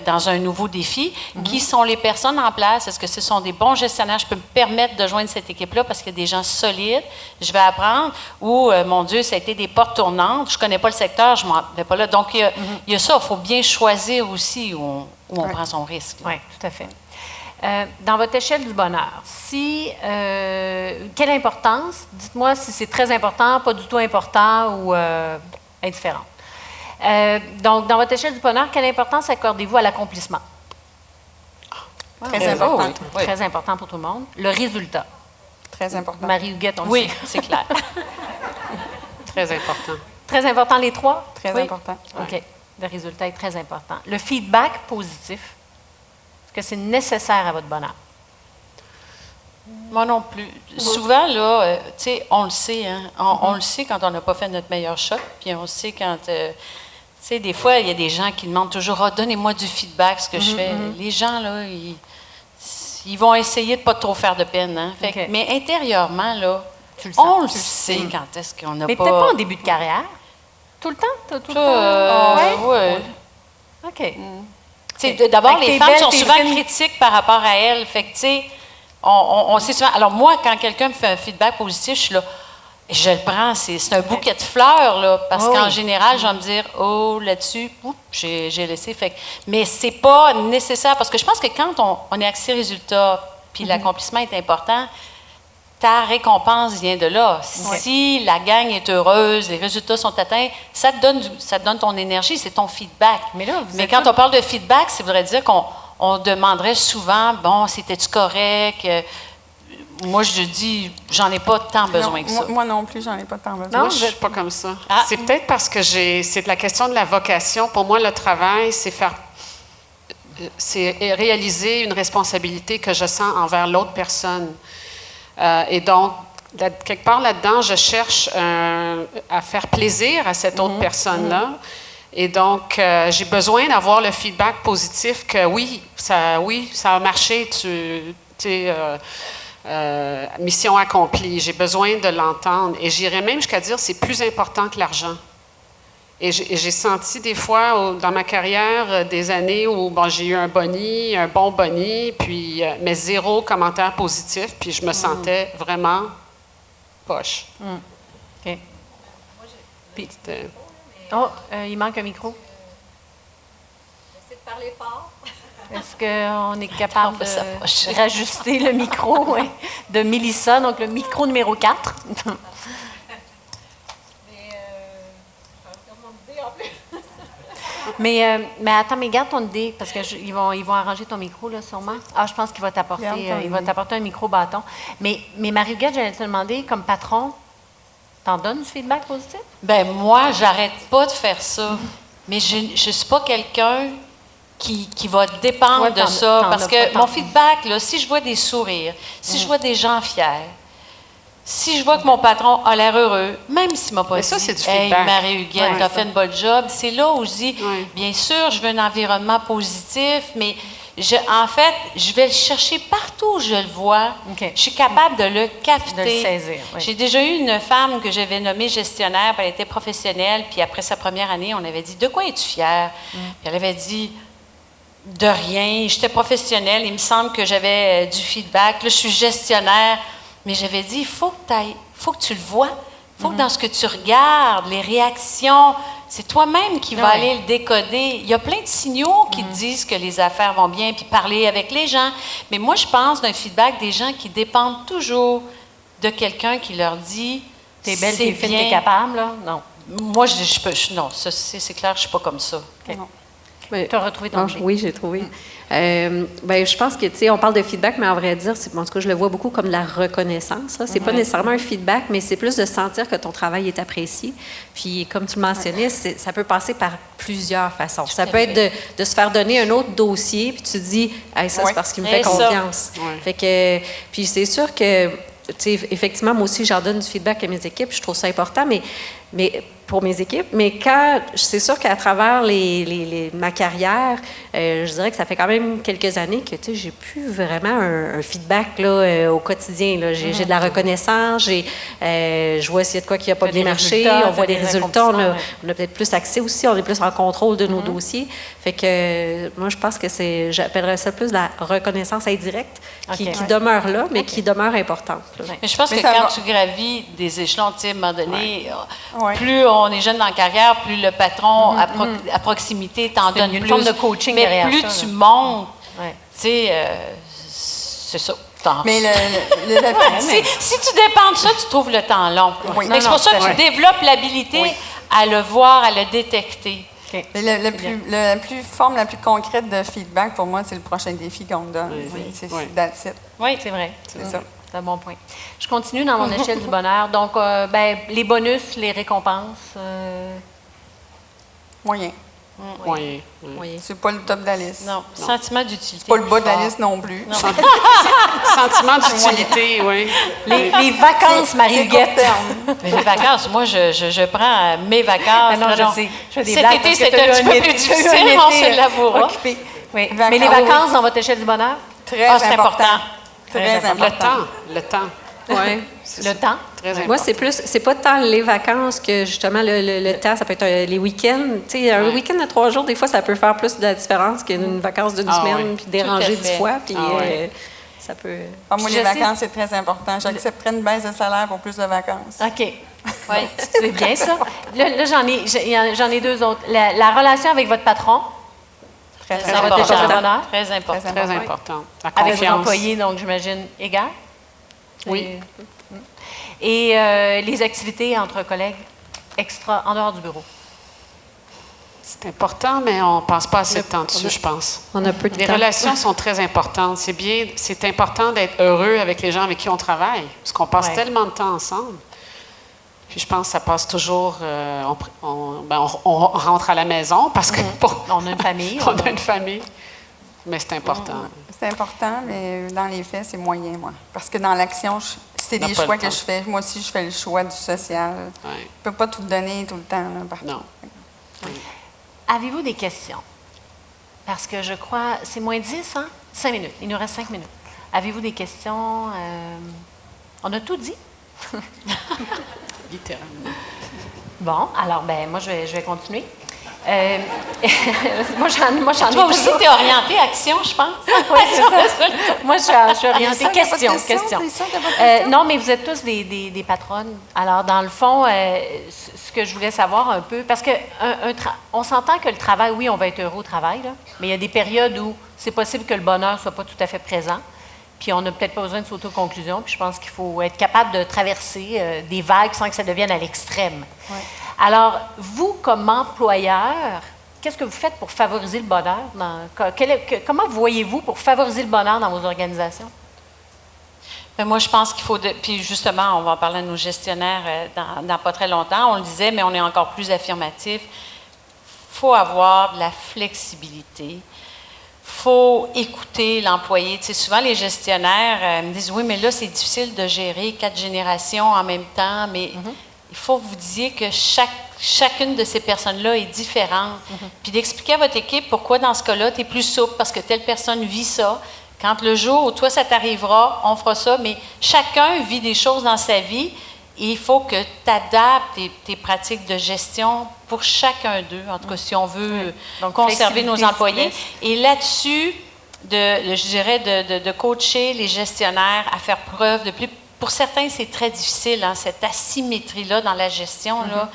dans un nouveau défi. Qui sont les personnes en place? Est-ce que ce sont des bons gestionnaires? Je peux me permettre de joindre cette équipe-là parce qu'il y a des gens solides. Je vais apprendre. Ou, mon Dieu, ça a été des portes tournantes. Je ne connais pas le secteur, je ne m'en vais pas là. Donc, il y a ça. Il faut bien choisir aussi où on prend son risque. Oui, tout à fait. Dans votre échelle du bonheur, quelle importance? Dites-moi si c'est très important, pas du tout important ou indifférent. Donc, dans votre échelle du bonheur, quelle importance accordez-vous à l'accomplissement? Très important. Très important pour tout le monde. Le résultat. Très important. Marie-Huguette, on le sait. C'est clair. très important. Très important, les trois? Très important. OK. Le résultat est très important. Le feedback positif, est-ce que c'est nécessaire à votre bonheur? Moi non plus. Souvent, là, tu sais, on le sait, hein? On le sait quand on n'a pas fait notre meilleur shot, puis on le sait quand... tu sais, des fois, il y a des gens qui demandent toujours « donnez-moi du feedback, ce que je fais. » Les gens, là, ils vont essayer de ne pas trop faire de peine, hein? Fait mais intérieurement, là, on le sait quand est-ce qu'on n'a pas... Mais peut-être pas en début de carrière. Tout le temps? Tout le temps? Oui. OK. D'abord, les femmes sont souvent critiques par rapport à elles. Fait que, tu sais, on sait souvent. Alors, moi, quand quelqu'un me fait un feedback positif, je suis là, je le prends, c'est un bouquet de fleurs, là, parce qu'en général, je vais me dire, là-dessus, j'ai laissé. Fait que, mais c'est pas nécessaire, parce que je pense que quand on est axé résultat, puis l'accomplissement est important, ta récompense vient de là. Si la gang est heureuse, les résultats sont atteints, ça te donne ton énergie, c'est ton feedback. Mais quand on parle de feedback, ça voudrait dire qu'on demanderait souvent, bon, c'était-tu correct? Moi, je dis, j'en ai pas tant besoin que ça. Moi non plus, j'en ai pas tant besoin. Non, je ne suis pas comme ça. C'est peut-être parce que c'est la question de la vocation. Pour moi, le travail, c'est réaliser une responsabilité que je sens envers l'autre personne. Et donc, quelque part là-dedans, je cherche à faire plaisir à cette autre personne-là. Et donc, j'ai besoin d'avoir le feedback positif que oui, ça a marché, mission accomplie. J'ai besoin de l'entendre. Et j'irais même jusqu'à dire c'est plus important que l'argent. Et j'ai senti des fois dans ma carrière des années où j'ai eu un bon boni, puis mais zéro commentaire positif, puis je me sentais vraiment poche. OK. Puis, il manque un micro. J'essaie de parler fort. Est-ce qu'on est capable de rajuster le micro de Mélissa, donc le micro numéro 4? Mais attends, mais garde ton idée, parce qu'ils vont arranger ton micro, là, sûrement. Ah, je pense qu'il va t'apporter un micro-bâton. Mais Marie-Huguette, j'allais te demander, comme patron, t'en donnes du feedback positif? Ben moi, j'arrête pas de faire ça. Mais je ne suis pas quelqu'un qui va dépendre de ça. Parce que mon feedback, là, si je vois des sourires, si je vois des gens fiers, si je vois que mon patron a l'air heureux, même s'il m'a pas dit « Hey, Marie-Huguette, t'as fait une bonne job », c'est là où je dis « Bien sûr, je veux un environnement positif, mais en fait, je vais le chercher partout où je le vois. Je suis capable de le capter. » De le saisir, J'ai déjà eu une femme que j'avais nommée gestionnaire, puis elle était professionnelle, puis après sa première année, on avait dit « De quoi es-tu fière? » Puis elle avait dit « De rien, j'étais professionnelle, il me semble que j'avais du feedback, là, je suis gestionnaire. » Mais j'avais dit, il faut que tu le vois. Il faut que dans ce que tu regardes, les réactions, c'est toi-même qui vas aller le décoder. Il y a plein de signaux qui te disent que les affaires vont bien, puis parler avec les gens. Mais moi, je pense d'un feedback des gens qui dépendent toujours de quelqu'un qui leur dit « T'es belle, t'es fine, t'es capable. » là? Non. Moi, non, c'est clair, je ne suis pas comme ça. Okay. Tu as retrouvé ton idée? Oui, j'ai trouvé. Je pense que, tu sais, on parle de feedback, mais en vrai dire, en tout cas, je le vois beaucoup comme de la reconnaissance. Ce n'est pas nécessairement un feedback, mais c'est plus de sentir que ton travail est apprécié. Puis, comme tu le mentionnais, ça peut passer par plusieurs façons. Ça peut être de se faire donner un autre dossier, puis tu te dis, hey, ça, c'est parce qu'il me fait confiance. Fait que, puis, c'est sûr que, tu sais, effectivement, moi aussi, j'en donne du feedback à mes équipes. Je trouve ça important, mais pour mes équipes, mais c'est sûr qu'à travers ma carrière, je dirais que ça fait quand même quelques années que j'ai plus vraiment un feedback là, au quotidien. Là. J'ai de la reconnaissance, je vois s'il y a de quoi qui n'a pas bien marché, on voit des résultats, on a peut-être plus accès aussi, on est plus en contrôle de nos dossiers. Fait que moi, je pense que j'appellerais ça plus la reconnaissance indirecte qui demeure là, mais qui demeure importante. Mais je pense que quand tu gravis des échelons, tu sais, à un moment donné, plus on est jeune dans la carrière, plus le patron à proximité t'en donne plus. Une forme de coaching mais derrière plus ça, tu montes, tu sais, c'est ça. Mais si tu dépends de ça, tu trouves le temps long. C'est pour ça que tu développes l'habilité à le voir, à le détecter. Okay. Mais la plus concrète de feedback, pour moi, c'est le prochain défi qu'on me donne. C'est that's it. Oui, c'est vrai. C'est ça. C'est un bon point. Je continue dans mon échelle du bonheur. Donc, les bonus, les récompenses. Moyen. Moyen. C'est pas le top de la liste. Non. Sentiment d'utilité. Pas le bas de la liste non plus. Sentiment d'utilité, oui. Les vacances, Marie-Huguette. Mais les vacances, moi, je prends mes vacances. Non, je sais. Je fais des Cet été, c'était un petit peu plus difficile, on se l'avouera. Oui. Mais les vacances dans votre échelle du bonheur? Très important. Très important. Le temps. Oui. Le temps? Très important. Moi, c'est pas tant les vacances que justement le temps, ça peut être les week-ends. Tu sais, un week-end de 3 jours, des fois, ça peut faire plus de la différence qu'une vacance d'une semaine, puis déranger 10 fois, puis ça peut... Moi, les vacances, c'est très important. J'accepterais une baisse de salaire pour plus de vacances. OK. Oui, c'est bien ça. Là, j'en ai 2 autres. La relation avec votre patron. Très important. Très important. Très important. La Avec confiance. vos employés, donc, j'imagine, égal? Oui. Et les activités entre collègues en dehors du bureau? C'est important, mais on ne passe pas assez de temps dessus, je pense. On a peu de Les temps. relations sont très importantes. C'est important d'être heureux avec les gens avec qui on travaille, parce qu'on passe tellement de temps ensemble. Puis je pense que ça passe toujours... on rentre à la maison parce que... On a une famille. On a une famille. Mais c'est important. C'est important, mais dans les faits, c'est moyen, moi. Parce que dans l'action, c'est des choix que je fais. Moi aussi, je fais le choix du social. Je ne peux pas tout donner tout le temps. Là, partout. Non. Avez-vous des questions? Parce que je crois... C'est moins 10, hein? 5 minutes. Il nous reste 5 minutes. Avez-vous des questions? On a tout dit? Littéralement. Bon, alors, moi, je vais continuer. Moi, j'en ai Toi aussi, tu es orientée action, je pense. Oui, c'est ça. Moi, je suis orientée question. Non, mais vous êtes tous des patronnes. Alors, dans le fond, ce que je voulais savoir un peu, parce que on s'entend que le travail, oui, on va être heureux au travail, là, mais il y a des périodes où c'est possible que le bonheur ne soit pas tout à fait présent. Puis on n'a peut-être pas besoin de sauter aux conclusions. Puis je pense qu'il faut être capable de traverser des vagues sans que ça devienne à l'extrême. Ouais. Alors, vous, comme employeur, qu'est-ce que vous faites pour favoriser le bonheur? Comment voyez-vous pour favoriser le bonheur dans vos organisations? Bien, moi, je pense qu'il faut... Puis justement, on va en parler à nos gestionnaires dans pas très longtemps. On le disait, mais on est encore plus affirmatif. Il faut avoir de la flexibilité. Faut écouter l'employé. Tu sais, souvent, les gestionnaires me disent, oui, mais là, c'est difficile de gérer 4 générations en même temps, mais il faut que vous disiez que chacune de ces personnes-là est différente. Puis d'expliquer à votre équipe pourquoi, dans ce cas-là, tu es plus souple parce que telle personne vit ça. Quand le jour où toi, ça t'arrivera, on fera ça, mais chacun vit des choses dans sa vie et il faut que tu adaptes tes pratiques de gestion pour chacun d'eux, en tout cas, si on veut conserver nos employés. Et là-dessus, je dirais de coacher les gestionnaires à faire preuve de plus. Pour certains, c'est très difficile, hein, cette asymétrie-là dans la gestion. Là.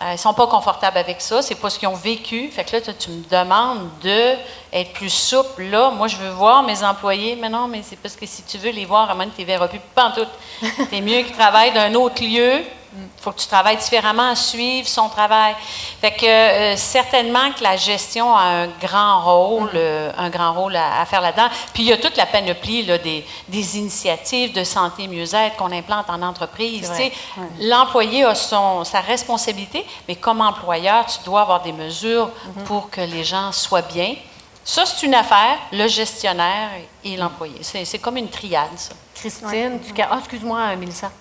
Ils ne sont pas confortables avec ça. C'est pas ce qu'ils ont vécu. Fait que là, tu me demandes d'être plus souple. Là, moi, je veux voir mes employés. Mais non, mais c'est parce que si tu veux les voir, à un moment, tu ne les verras plus pantoute. C'est mieux qu'ils travaillent d'un autre lieu. Il faut que tu travailles différemment à suivre son travail. Fait que certainement que la gestion a un grand rôle à faire là-dedans. Puis il y a toute la panoplie là, des initiatives de santé et mieux-être qu'on implante en entreprise. Ouais. L'employé a sa responsabilité, mais comme employeur, tu dois avoir des mesures pour que les gens soient bien. Ça, c'est une affaire, le gestionnaire et l'employé. C'est comme une triade, ça. Christine, excuse-moi, Mélissa.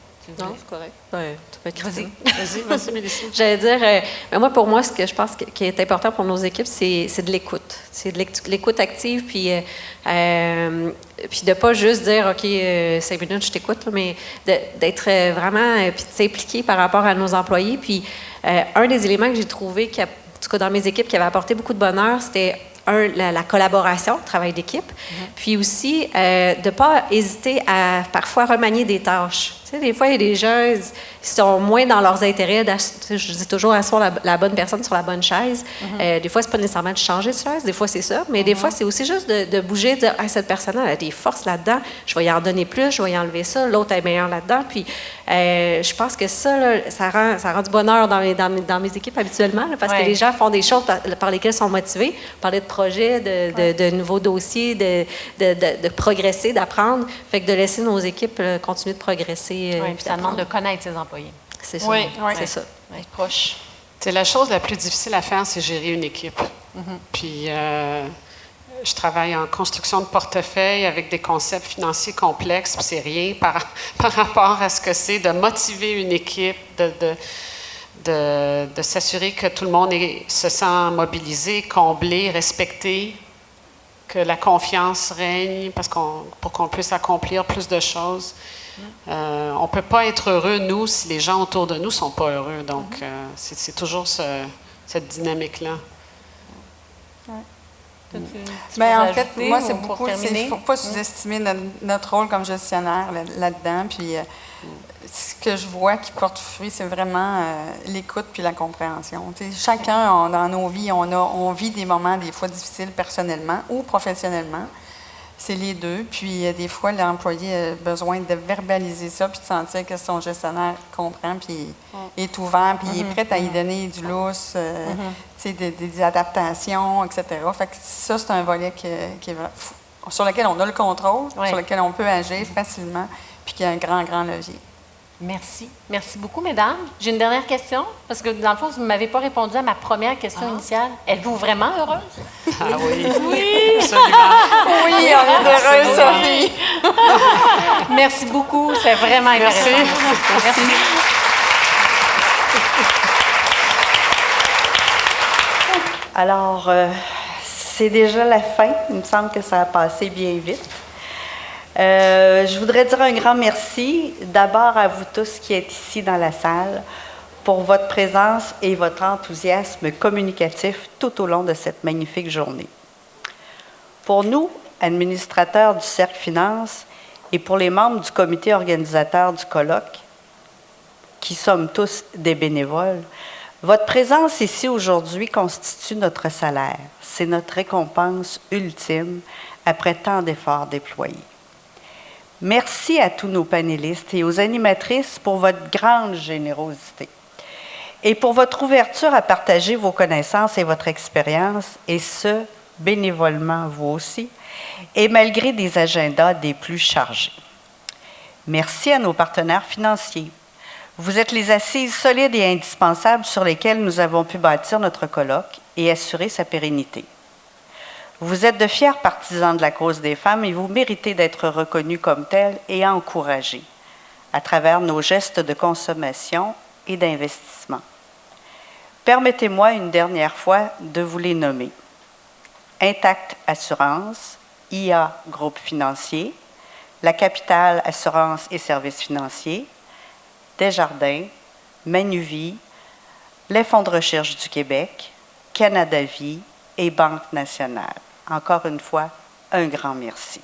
Non, c'est correct. Ouais, tu peux être Christine. Vas-y, Mélissa. J'allais dire, pour moi, ce que je pense qui est important pour nos équipes, c'est de l'écoute. C'est de l'écoute active, puis de pas juste dire, OK, 5 minutes, je t'écoute, mais d'être vraiment, puis de s'impliquer par rapport à nos employés. Puis un des éléments que j'ai trouvé, en tout cas dans mes équipes, qui avait apporté beaucoup de bonheur, c'était la collaboration, le travail d'équipe, puis aussi de ne pas hésiter à parfois remanier des tâches. Tu sais, des fois, il y a des gens qui sont moins dans leurs intérêts. Je dis toujours, asseoir la bonne personne sur la bonne chaise. Des fois, ce n'est pas nécessairement de changer de chaise, des fois, c'est ça. Mais des fois, c'est aussi juste de bouger, de dire, cette personne-là, elle a des forces là-dedans, je vais y en donner plus, je vais y enlever ça, l'autre est meilleur là-dedans. Puis, je pense que ça, là, ça rend du bonheur dans mes équipes habituellement, là, parce que les gens font des choses par lesquelles ils sont motivés. Parler de projets, de nouveaux dossiers, de progresser, d'apprendre. Fait que de laisser nos équipes continuer de progresser. Puis ça demande de connaître ses employés. C'est ça. Oui, c'est ça. Être proche. C'est la chose la plus difficile à faire, c'est gérer une équipe. Puis, je travaille en construction de portefeuille avec des concepts financiers complexes, puis c'est rien par rapport à ce que c'est de motiver une équipe, de s'assurer que tout le monde se sent mobilisé, comblé, respecté, que la confiance règne pour qu'on puisse accomplir plus de choses. On ne peut pas être heureux, nous, si les gens autour de nous ne sont pas heureux. Donc, c'est toujours cette dynamique-là. En fait, moi, c'est beaucoup. Il ne faut pas sous-estimer notre rôle comme gestionnaire là-dedans. Puis, ce que je vois qui porte fruit, c'est vraiment l'écoute puis la compréhension. T'sais, chacun, dans nos vies, on vit des moments, des fois difficiles personnellement ou professionnellement. C'est les deux. Puis, des fois, l'employé a besoin de verbaliser ça puis de sentir que son gestionnaire comprend puis est ouvert puis il est prêt à y donner du lousse, des adaptations, etc. Fait que ça, c'est un volet sur lequel on a le contrôle, sur lequel on peut agir facilement puis qui a un grand, grand levier. Merci. Merci beaucoup, mesdames. J'ai une dernière question, parce que dans le fond, vous ne m'avez pas répondu à ma première question initiale. Êtes-vous vraiment heureuse? Ah oui. Oui! Absolument. Oui, on est heureuse, Sophie. Merci beaucoup. C'est vraiment intéressant. Merci. Alors, c'est déjà la fin. Il me semble que ça a passé bien vite. Je voudrais dire un grand merci d'abord à vous tous qui êtes ici dans la salle pour votre présence et votre enthousiasme communicatif tout au long de cette magnifique journée. Pour nous, administrateurs du Cercle Finance, et pour les membres du comité organisateur du colloque, qui sommes tous des bénévoles, votre présence ici aujourd'hui constitue notre salaire. C'est notre récompense ultime après tant d'efforts déployés. Merci à tous nos panélistes et aux animatrices pour votre grande générosité. et pour votre ouverture à partager vos connaissances et votre expérience, et ce, bénévolement vous aussi, et malgré des agendas des plus chargés. Merci à nos partenaires financiers. Vous êtes les assises solides et indispensables sur lesquelles nous avons pu bâtir notre colloque et assurer sa pérennité. Vous êtes de fiers partisans de la cause des femmes et vous méritez d'être reconnus comme tels et encouragés à travers nos gestes de consommation et d'investissement. Permettez-moi une dernière fois de vous les nommer. Intact Assurance, IA Groupe Financier, La Capitale Assurance et Services Financiers, Desjardins, Manuvie, les Fonds de recherche du Québec, Canada Vie et Banque nationale. Encore une fois, un grand merci.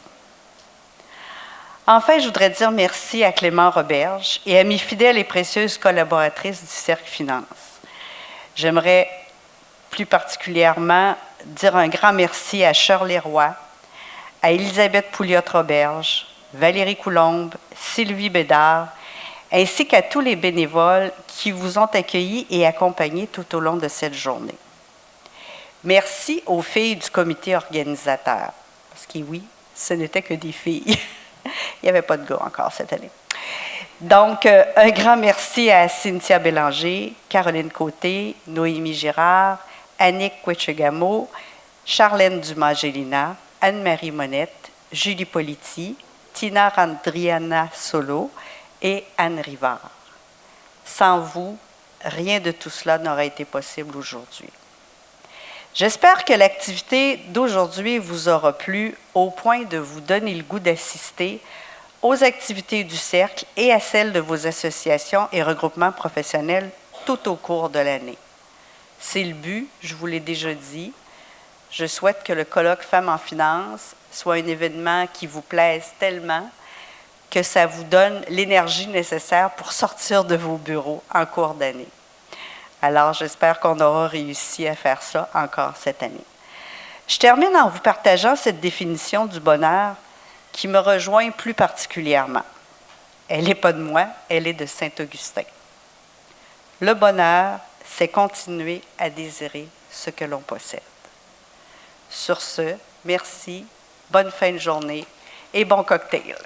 Enfin, je voudrais dire merci à Clément Roberge et à mes fidèles et précieuses collaboratrices du Cercle Finance. J'aimerais plus particulièrement dire un grand merci à Shirley Roy, à Elisabeth Pouliot-Roberge, Valérie Coulombe, Sylvie Bédard, ainsi qu'à tous les bénévoles qui vous ont accueillis et accompagnés tout au long de cette journée. Merci aux filles du comité organisateur, parce que oui, ce n'était que des filles. Il n'y avait pas de gars encore cette année. Donc, un grand merci à Cynthia Bélanger, Caroline Côté, Noémie Girard, Annick Quechegamo, Charlène Dumas-Gélina, Anne-Marie Monette, Julie Politi, Tina Randriana Solo et Anne Rivard. Sans vous, rien de tout cela n'aurait été possible aujourd'hui. J'espère que l'activité d'aujourd'hui vous aura plu au point de vous donner le goût d'assister aux activités du Cercle et à celles de vos associations et regroupements professionnels tout au cours de l'année. C'est le but, je vous l'ai déjà dit. Je souhaite que le colloque Femmes en finance soit un événement qui vous plaise tellement que ça vous donne l'énergie nécessaire pour sortir de vos bureaux en cours d'année. Alors, j'espère qu'on aura réussi à faire ça encore cette année. Je termine en vous partageant cette définition du bonheur qui me rejoint plus particulièrement. Elle n'est pas de moi, elle est de Saint-Augustin. Le bonheur, c'est continuer à désirer ce que l'on possède. Sur ce, merci, bonne fin de journée et bon cocktail.